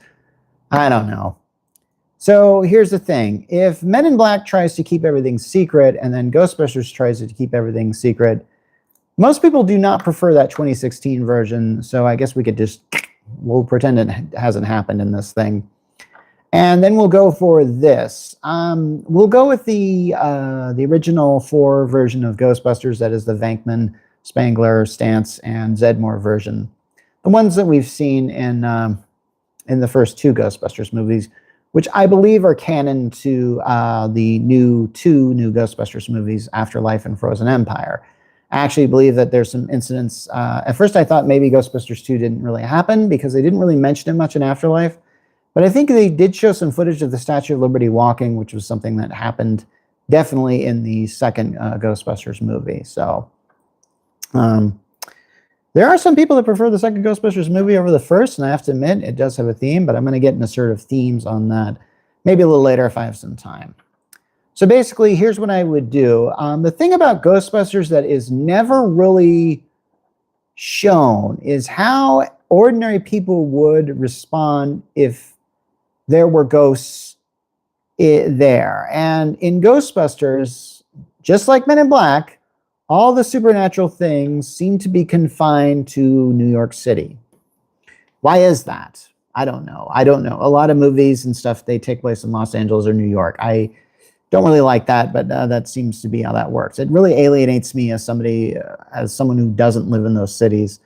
I don't know. So here's the thing. If Men in Black tries to keep everything secret and then Ghostbusters tries to keep everything secret, most people do not prefer that 2016 version, so I guess we'll pretend it hasn't happened in this thing. And then we'll go for this. We'll go with the original 4 version of Ghostbusters, that is the Venkman, Spangler, Stantz, and Zedmore version. The ones that we've seen in the first 2 Ghostbusters movies, which I believe are canon to the 2 new Ghostbusters movies, Afterlife and Frozen Empire. I actually believe that there's some incidents. At first, I thought maybe Ghostbusters 2 didn't really happen because they didn't really mention it much in Afterlife. But I think they did show some footage of the Statue of Liberty walking, which was something that happened definitely in the second Ghostbusters movie. So there are some people that prefer the second Ghostbusters movie over the first, and I have to admit, it does have a theme, but I'm going to get into sort of themes on that maybe a little later if I have some time. So basically, here's what I would do. The thing about Ghostbusters that is never really shown is how ordinary people would respond if there were ghosts there. And in Ghostbusters, just like Men in Black, all the supernatural things seem to be confined to New York City. Why is that? I don't know. A lot of movies and stuff, they take place in Los Angeles or New York. I don't really like that, but that seems to be how that works. It really alienates me as someone who doesn't live in those cities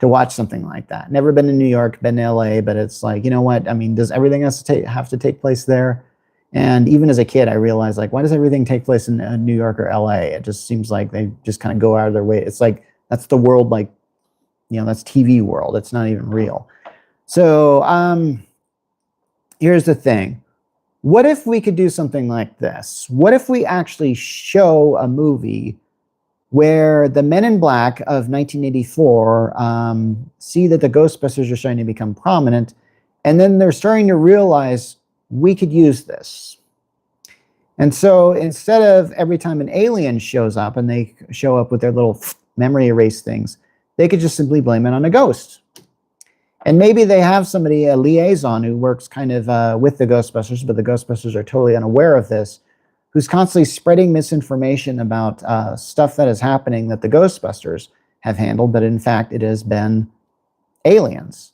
to watch something like that. Never been in New York, been to LA, but it's like, you know what? I mean, does everything have to take place there? And even as a kid, I realized, like, why does everything take place in New York or LA? It just seems like they just kind of go out of their way. It's like, that's the world, like, that's TV world. It's not even real. So here's the thing. What if we could do something like this? What if we actually show a movie where the Men in Black of 1984 see that the Ghostbusters are starting to become prominent, and then they're starting to realize we could use this. And so instead of every time an alien shows up and they show up with their little memory erase things, they could just simply blame it on a ghost. And maybe they have somebody, a liaison, who works kind of with the Ghostbusters, but the Ghostbusters are totally unaware of this, who's constantly spreading misinformation about stuff that is happening that the Ghostbusters have handled, but in fact it has been aliens.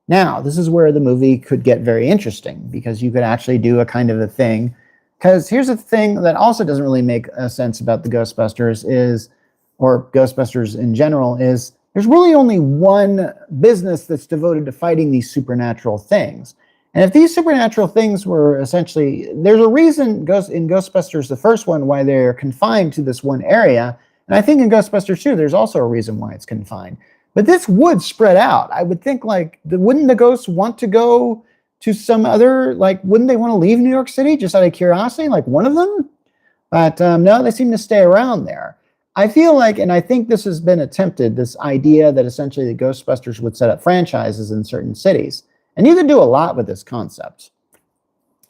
Now, this is where the movie could get very interesting, because you could actually do a kind of a thing. Because here's the thing that also doesn't really make sense about the Ghostbusters or Ghostbusters in general, is there's really only one business that's devoted to fighting these supernatural things. And if these supernatural things were essentially, there's a reason in Ghostbusters, the first one, why they're confined to this one area. And I think in Ghostbusters 2, there's also a reason why it's confined. But this would spread out. I would think, like, wouldn't the ghosts want to go to some other, like, wouldn't they want to leave New York City just out of curiosity, like one of them? But no, they seem to stay around there. I feel like, and I think this has been attempted, this idea that essentially the Ghostbusters would set up franchises in certain cities. And you could do a lot with this concept,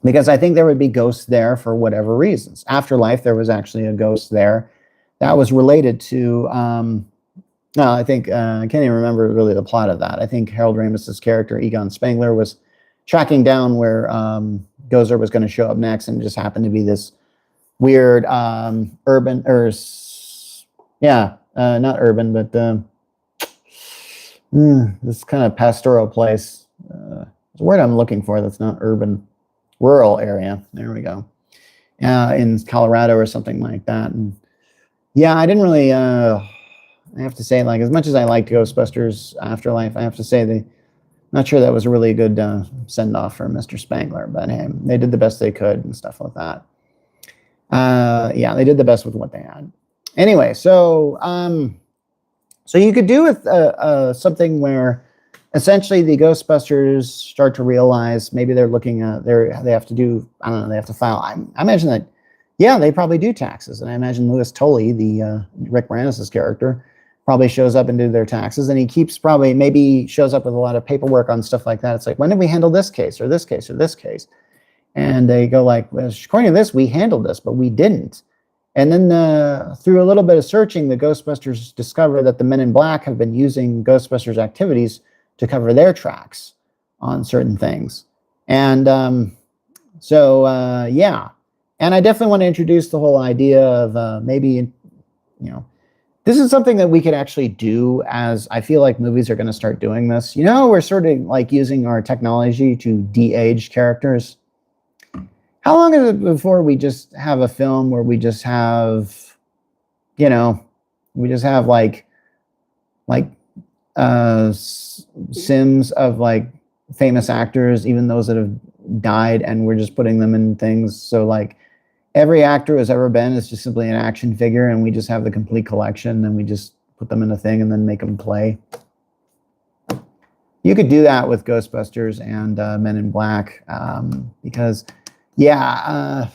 because I think there would be ghosts there for whatever reasons. Afterlife, there was actually a ghost there that was related to, no, I think, I can't even remember really the plot of that. I think Harold Ramis's character, Egon Spengler, was tracking down where Gozer was going to show up next, and it just happened to be this weird urban, or not urban, but this kind of pastoral place. It's a word I'm looking for that's not urban, rural area. There we go. In Colorado or something like that. And yeah, I didn't really, I have to say, like, as much as I liked Ghostbusters Afterlife, I have to say not sure that was a really good send-off for Mr. Spangler, but hey, they did the best they could and stuff like that. Yeah, they did the best with what they had. Anyway, so you could do with something where essentially the Ghostbusters start to realize maybe they're looking at, they have to do, I don't know, they have to file. I imagine that, yeah, they probably do taxes. And I imagine Louis Tully, the Rick Moranis' character, probably shows up and do their taxes. And he keeps maybe shows up with a lot of paperwork on stuff like that. It's like, when did we handle this case or this case or this case? And they go like, well, according to this, we handled this, but we didn't. And then through a little bit of searching, the Ghostbusters discover that the Men in Black have been using Ghostbusters activities to cover their tracks on certain things. And yeah. And I definitely want to introduce the whole idea of maybe, this is something that we could actually do, as I feel like movies are going to start doing this. We're sort of like using our technology to de-age characters. How long is it before we just have a film where we just have, like sims of like famous actors, even those that have died, and we're just putting them in things. So like, every actor who's ever been is just simply an action figure, and we just have the complete collection, and we just put them in a thing and then make them play. You could do that with Ghostbusters and Men in Black, because, yeah,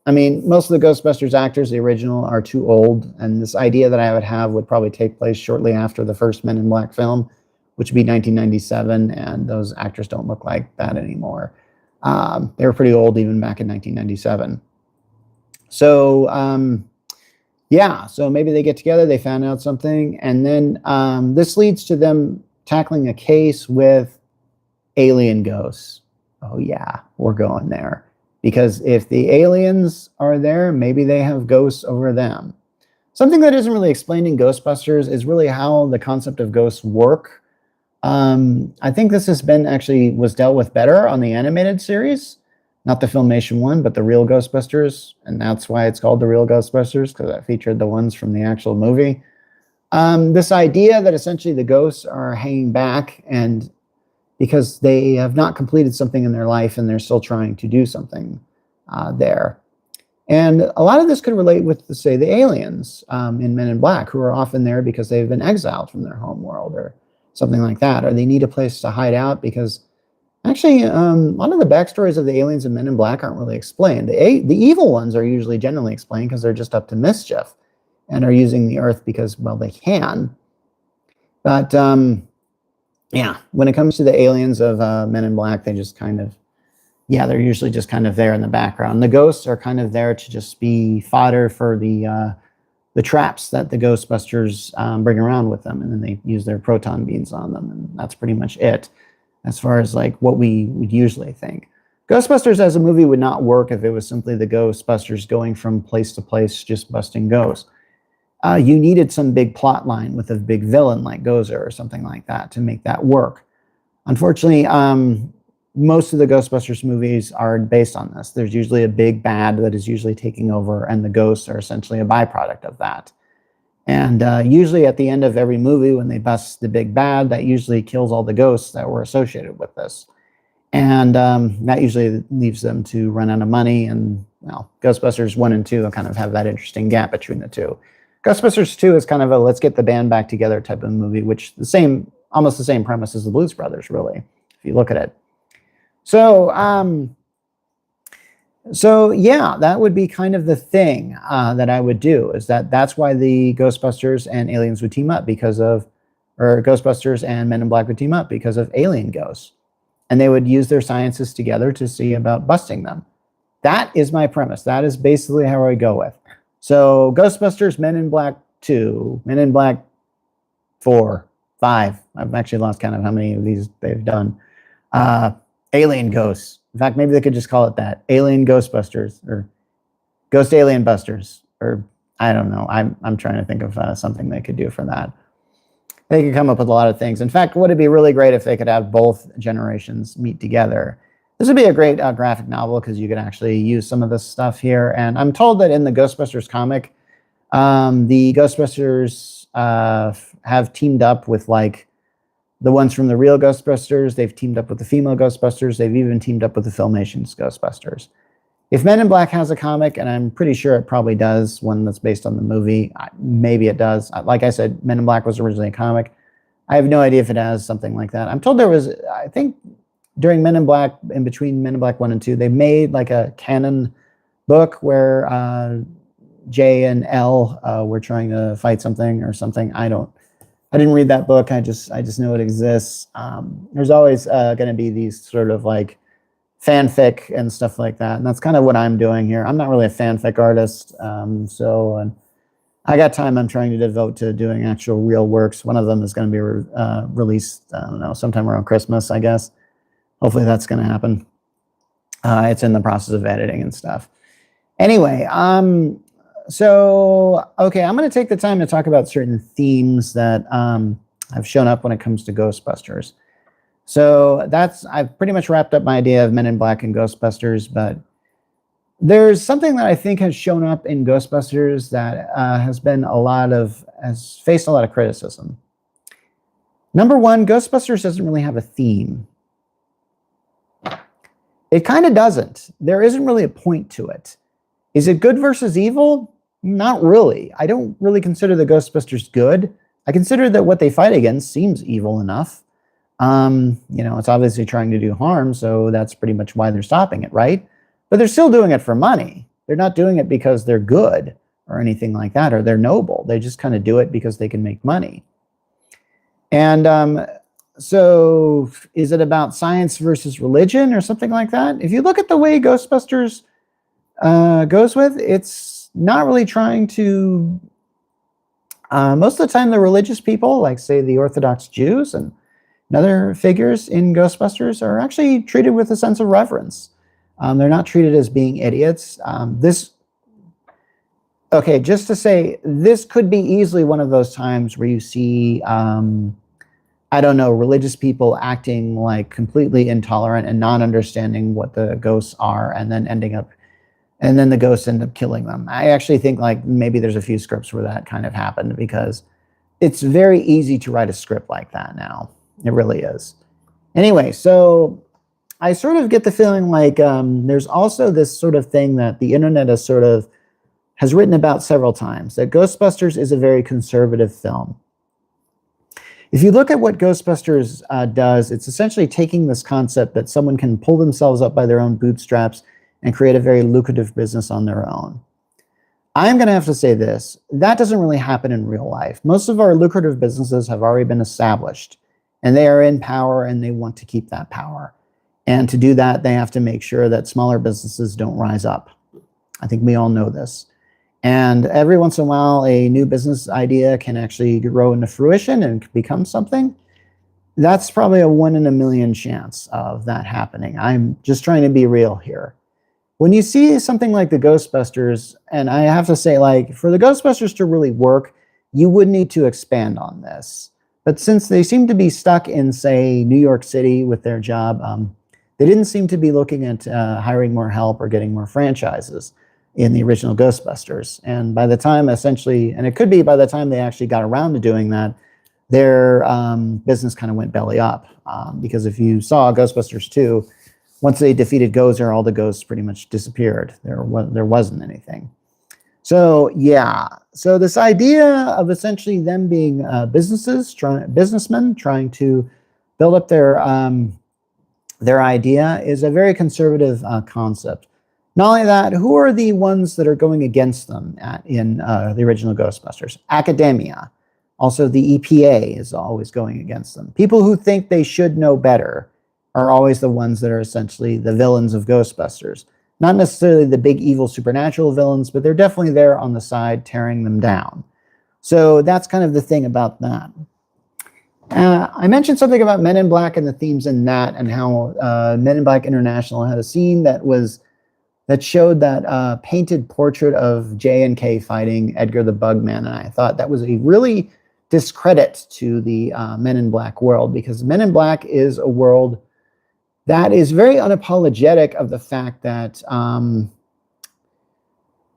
I mean, most of the Ghostbusters actors, the original, are too old, and this idea that I would have would probably take place shortly after the first Men in Black film, which would be 1997, and those actors don't look like that anymore. They were pretty old even back in 1997. So, yeah, so maybe they get together, they found out something, and then this leads to them tackling a case with alien ghosts. Oh yeah, we're going there. Because if the aliens are there, maybe they have ghosts over them. Something that isn't really explained in Ghostbusters is really how the concept of ghosts work. I think this was dealt with better on the animated series. Not the Filmation one, but the real Ghostbusters. And that's why it's called the real Ghostbusters, because that featured the ones from the actual movie. This idea that essentially the ghosts are hanging back and because they have not completed something in their life and they're still trying to do something there. And a lot of this could relate with, say, the aliens in Men in Black, who are often there because they've been exiled from their home world or something like that, or they need a place to hide out because actually a lot of the backstories of the aliens in Men in Black aren't really explained. The evil ones are usually generally explained because they're just up to mischief and are using the Earth because, well, they can. But yeah, when it comes to the aliens of Men in Black, they just kind of, yeah, they're usually just kind of there in the background. The ghosts are kind of there to just be fodder for the traps that the Ghostbusters bring around with them, and then they use their proton beams on them, and that's pretty much it, as far as like what we would usually think. Ghostbusters as a movie would not work if it was simply the Ghostbusters going from place to place just busting ghosts. You needed some big plot line with a big villain like Gozer or something like that to make that work. Unfortunately, most of the Ghostbusters movies are based on this. There's usually a big bad that is usually taking over, and the ghosts are essentially a byproduct of that. And usually at the end of every movie, when they bust the big bad, that usually kills all the ghosts that were associated with this. And that usually leaves them to run out of money. And, well, Ghostbusters 1 and 2 kind of have that interesting gap between the two. Ghostbusters 2 is kind of a let's get the band back together type of movie, which almost the same premise as the Blues Brothers, really, if you look at it. So yeah, that would be kind of the thing that I would do, is that's why the Ghostbusters and aliens would team up or Ghostbusters and Men in Black would team up because of alien ghosts. And they would use their sciences together to see about busting them. That is my premise. That is basically how I go with. So Ghostbusters, Men in Black 2, Men in Black 4, 5. I've actually lost count of how many of these they've done. Alien Ghosts. In fact, maybe they could just call it that. Alien Ghostbusters or Ghost Alien Busters. Or I don't know. I'm trying to think of something they could do for that. They could come up with a lot of things. In fact, would it be really great if they could have both generations meet together? This would be a great graphic novel because you could actually use some of this stuff here. And I'm told that in the Ghostbusters comic, the Ghostbusters have teamed up with like the ones from the real Ghostbusters. They've teamed up with the female Ghostbusters. They've even teamed up with the Filmation's Ghostbusters. If Men in Black has a comic, and I'm pretty sure it probably does, one that's based on the movie, maybe it does. Like I said, Men in Black was originally a comic. I have no idea if it has something like that. I'm told there was, I think, during Men in Black, in between Men in Black 1 and 2, they made like a canon book where J and L were trying to fight something or something. I didn't read that book. I just know it exists. There's always going to be these sort of like fanfic and stuff like that. And that's kind of what I'm doing here. I'm not really a fanfic artist. So I got time I'm trying to devote to doing actual real works. One of them is going to be released, I don't know, sometime around Christmas, I guess. Hopefully that's going to happen. It's in the process of editing and stuff. Anyway, so, okay, I'm going to take the time to talk about certain themes that have shown up when it comes to Ghostbusters. So I've pretty much wrapped up my idea of Men in Black and Ghostbusters, but there's something that I think has shown up in Ghostbusters that has faced a lot of criticism. Number one, Ghostbusters doesn't really have a theme. It kind of doesn't. There isn't really a point to it. Is it good versus evil? Not really. I don't really consider the Ghostbusters good. I consider that what they fight against seems evil enough. It's obviously trying to do harm, so that's pretty much why they're stopping it, right? But they're still doing it for money. They're not doing it because they're good or anything like that, or they're noble. They just kind of do it because they can make money. And so is it about science versus religion or something like that? If you look at the way Ghostbusters goes with, it's not really trying to... most of the time, the religious people, like, say, the Orthodox Jews and other figures in Ghostbusters, are actually treated with a sense of reverence. They're not treated as being idiots. Okay, just to say, this could be easily one of those times where you see, I don't know, religious people acting like completely intolerant and not understanding what the ghosts are, and then the ghosts end up killing them. I actually think like maybe there's a few scripts where that kind of happened, because it's very easy to write a script like that now. It really is. Anyway, so I sort of get the feeling like there's also this sort of thing that the internet has written about several times, that Ghostbusters is a very conservative film. If you look at what Ghostbusters does, it's essentially taking this concept that someone can pull themselves up by their own bootstraps and create a very lucrative business on their own. I'm going to have to say this: that doesn't really happen in real life. Most of our lucrative businesses have already been established, and they are in power, and they want to keep that power. And to do that, they have to make sure that smaller businesses don't rise up. I think we all know this. And every once in a while, a new business idea can actually grow into fruition and become something. That's probably a 1 in a million chance of that happening. I'm just trying to be real here. When you see something like the Ghostbusters, and I have to say, like, for the Ghostbusters to really work, you would need to expand on this. But since they seem to be stuck in, say, New York City with their job, they didn't seem to be looking at hiring more help or getting more franchises in the original Ghostbusters. And by the time essentially, and it could be by the time they actually got around to doing that, their business kind of went belly up. Because if you saw Ghostbusters 2, once they defeated Gozer, all the ghosts pretty much disappeared. There wasn't anything. So yeah, so this idea of essentially them being businessmen trying to build up their idea is a very conservative concept. Not only that, who are the ones that are going against them in the original Ghostbusters? Academia. Also, the EPA is always going against them. People who think they should know better are always the ones that are essentially the villains of Ghostbusters. Not necessarily the big evil supernatural villains, but they're definitely there on the side tearing them down. So that's kind of the thing about that. I mentioned something about Men in Black and the themes in that, and how Men in Black International had a scene that showed that painted portrait of J and K fighting Edgar the Bugman, and I thought that was a really discredit to the Men in Black world, because Men in Black is a world that is very unapologetic of the fact that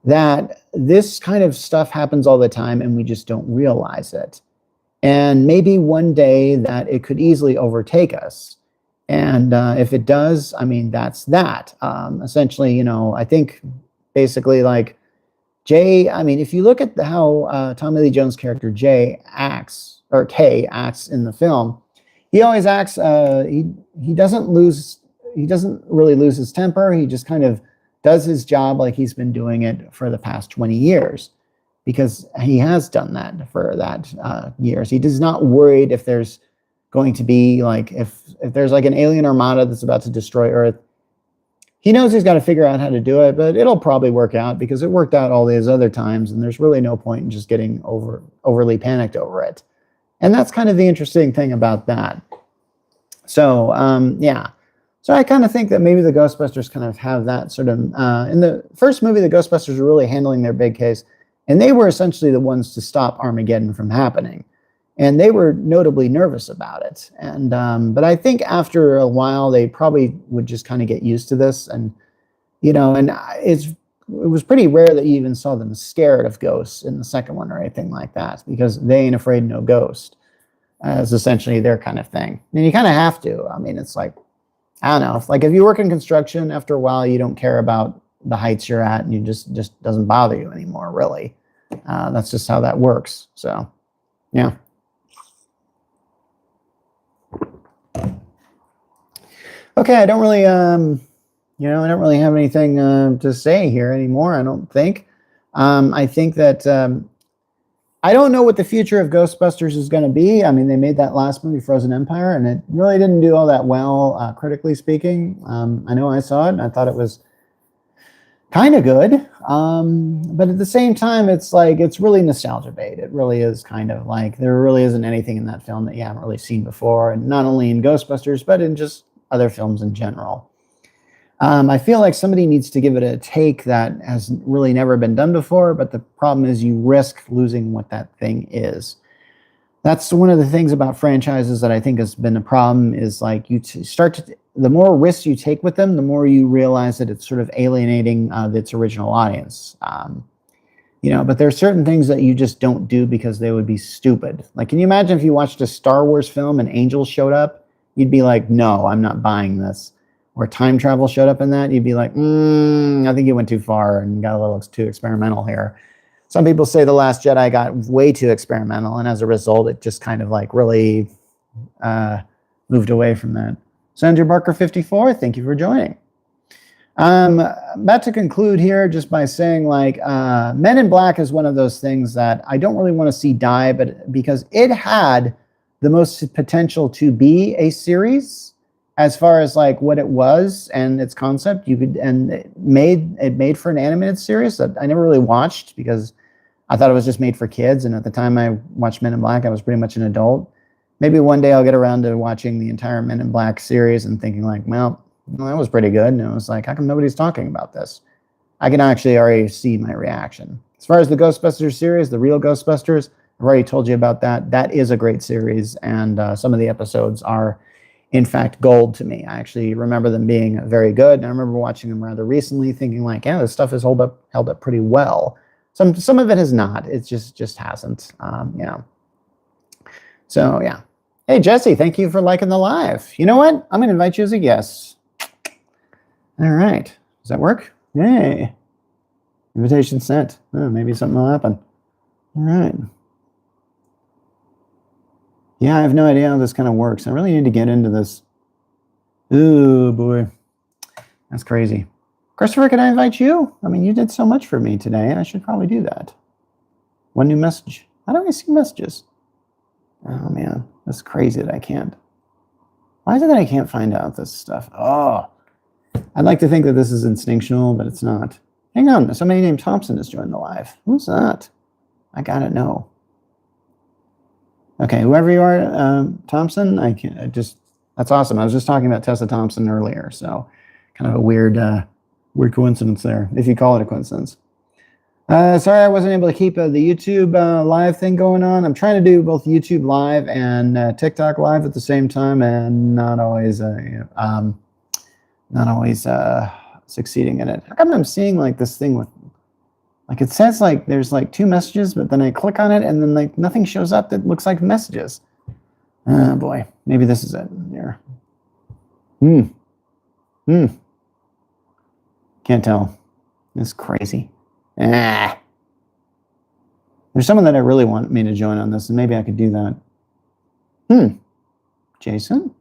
that this kind of stuff happens all the time and we just don't realize it. And maybe one day that it could easily overtake us. And if it does, I mean, that's that. Essentially, I think basically like Jay, I mean, if you look at how Tommy Lee Jones' character Jay acts, or K acts in the film, he always acts, he doesn't really lose his temper. He just kind of does his job like he's been doing it for the past 20 years, because he has done that for that years. He is not worried if there's going to be like, if there's like an alien armada that's about to destroy Earth. He knows he's got to figure out how to do it, but it'll probably work out because it worked out all these other times, and there's really no point in just getting overly panicked over it. And that's kind of the interesting thing about that. So, yeah. So I kind of think that maybe the Ghostbusters kind of have that sort of... in the first movie, the Ghostbusters were really handling their big case, and they were essentially the ones to stop Armageddon from happening. And they were notably nervous about it. And but I think after a while, they probably would just kind of get used to this. And, and it was pretty rare that you even saw them scared of ghosts in the second one or anything like that, because they ain't afraid no ghost, as essentially their kind of thing. And you kind of have to. I mean, it's like, I don't know, like if you work in construction, after a while, you don't care about the heights you're at, and you just doesn't bother you anymore, really. That's just how that works. So, yeah. Okay, I don't really, I don't really have anything to say here anymore, I don't think. I think that I don't know what the future of Ghostbusters is going to be. I mean, they made that last movie, Frozen Empire, and it really didn't do all that well, critically speaking. I know I saw it, and I thought it was kind of good. But at the same time, it's like, it's really nostalgia bait. It really is kind of like, there really isn't anything in that film that you haven't really seen before, and not only in Ghostbusters, but in just other films in general. I feel like somebody needs to give it a take that has really never been done before, but the problem is you risk losing what that thing is. That's one of the things about franchises that I think has been a problem, is like the more risks you take with them, the more you realize that it's sort of alienating its original audience. But there are certain things that you just don't do because they would be stupid. Like, can you imagine if you watched a Star Wars film and angels showed up? You'd be like, no, I'm not buying this. Or time travel showed up in that, you'd be like, I think you went too far and got a little too experimental here. Some people say The Last Jedi got way too experimental, and as a result, it just kind of like really moved away from that. Sandra Barker 54, thank you for joining. About to conclude here just by saying, like, Men in Black is one of those things that I don't really want to see die, but because it had the most potential to be a series, as far as like what it was and its concept, it made for an animated series that I never really watched because I thought it was just made for kids. And at the time I watched Men in Black, I was pretty much an adult. Maybe one day I'll get around to watching the entire Men in Black series and thinking like, well, that was pretty good. And it was like, how come nobody's talking about this? I can actually already see my reaction. As far as the Ghostbusters series, the real Ghostbusters, I've already told you about that. That is a great series, and some of the episodes are, in fact, gold to me. I actually remember them being very good, and I remember watching them rather recently, thinking like, yeah, this stuff has held up pretty well. Some of it has not. It just hasn't. So yeah. Hey Jesse, thank you for liking the live. You know what? I'm gonna invite you as a guest. All right. Does that work? Yay. Invitation sent. Oh, maybe something will happen. All right. Yeah, I have no idea how this kind of works. I really need to get into this. Oh, boy. That's crazy. Christopher, can I invite you? I mean, you did so much for me today. I should probably do that. One new message. How do I see messages? Oh, man. That's crazy that I can't. Why is it that I can't find out this stuff? Oh. I'd like to think that this is instinctual, but it's not. Hang on. Somebody named Thompson has joined the live. Who's that? I gotta know. Okay, whoever you are, Thompson, that's awesome. I was just talking about Tessa Thompson earlier, so kind of a weird coincidence there, if you call it a coincidence. Sorry I wasn't able to keep the YouTube live thing going on. I'm trying to do both YouTube live and TikTok live at the same time, and not always succeeding in it. How come I'm seeing like this thing with, like, it says like there's like 2 messages, but then I click on it and then like nothing shows up that looks like messages. Oh boy, maybe this is it here. Can't tell. It's crazy. There's someone that I really want me to join on this, and maybe I could do that. Jason?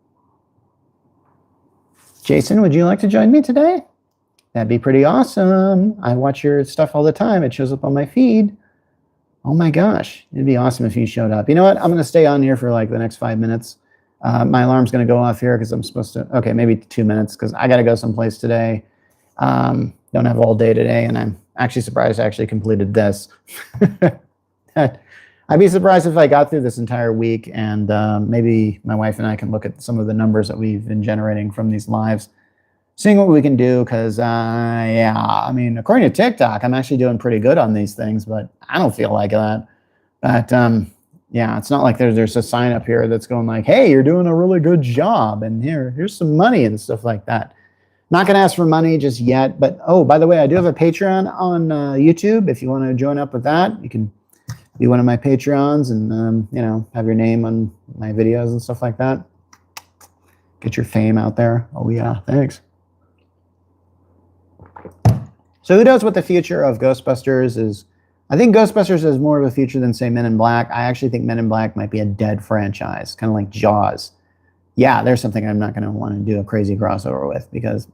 Jason, would you like to join me today? That'd be pretty awesome. I watch your stuff all the time. It shows up on my feed. Oh my gosh. It'd be awesome if you showed up. You know what? I'm going to stay on here for like the next 5 minutes. My alarm's going to go off here because I'm supposed to, okay, maybe 2 minutes because I got to go someplace today. Don't have all day today, and I'm actually surprised I actually completed this. I'd be surprised if I got through this entire week, and maybe my wife and I can look at some of the numbers that we've been generating from these lives, seeing what we can do, because, yeah, I mean, according to TikTok, I'm actually doing pretty good on these things, but I don't feel like that. But, yeah, it's not like there's a sign up here that's going like, hey, you're doing a really good job, and here's some money and stuff like that. Not going to ask for money just yet, but, oh, by the way, I do have a Patreon on YouTube. If you want to join up with that, you can be one of my Patreons and, you know, have your name on my videos and stuff like that. Get your fame out there. Oh, yeah, thanks. So who knows what the future of Ghostbusters is? I think Ghostbusters has more of a future than, say, Men in Black. I actually think Men in Black might be a dead franchise, kind of like Jaws. Yeah, there's something I'm not going to want to do a crazy crossover with, because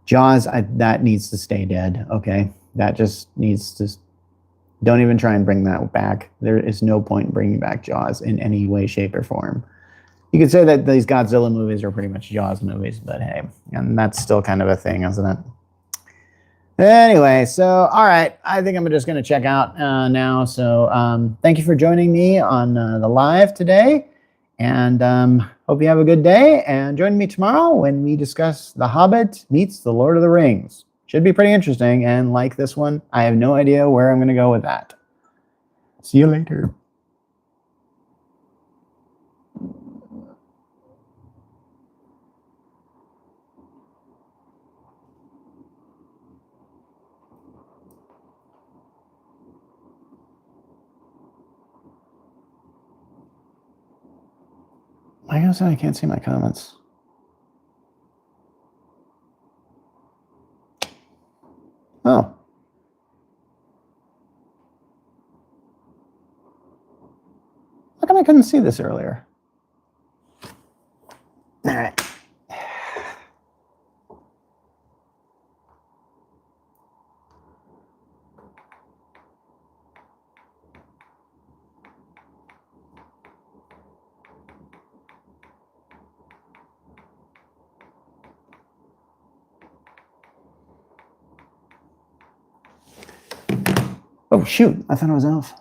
Jaws, that needs to stay dead, okay? That just needs to... Don't even try and bring that back. There is no point in bringing back Jaws in any way, shape, or form. You could say that these Godzilla movies are pretty much Jaws movies, but hey, and that's still kind of a thing, isn't it? Anyway, so, all right, I think I'm just going to check out now. So thank you for joining me on the live today, and hope you have a good day, and join me tomorrow when we discuss The Hobbit meets The Lord of the Rings. Should be pretty interesting, and like this one, I have no idea where I'm going to go with that. See you later. I guess I can't see my comments. Oh. How come I couldn't see this earlier? All right. Oh, shoot. I thought I was off.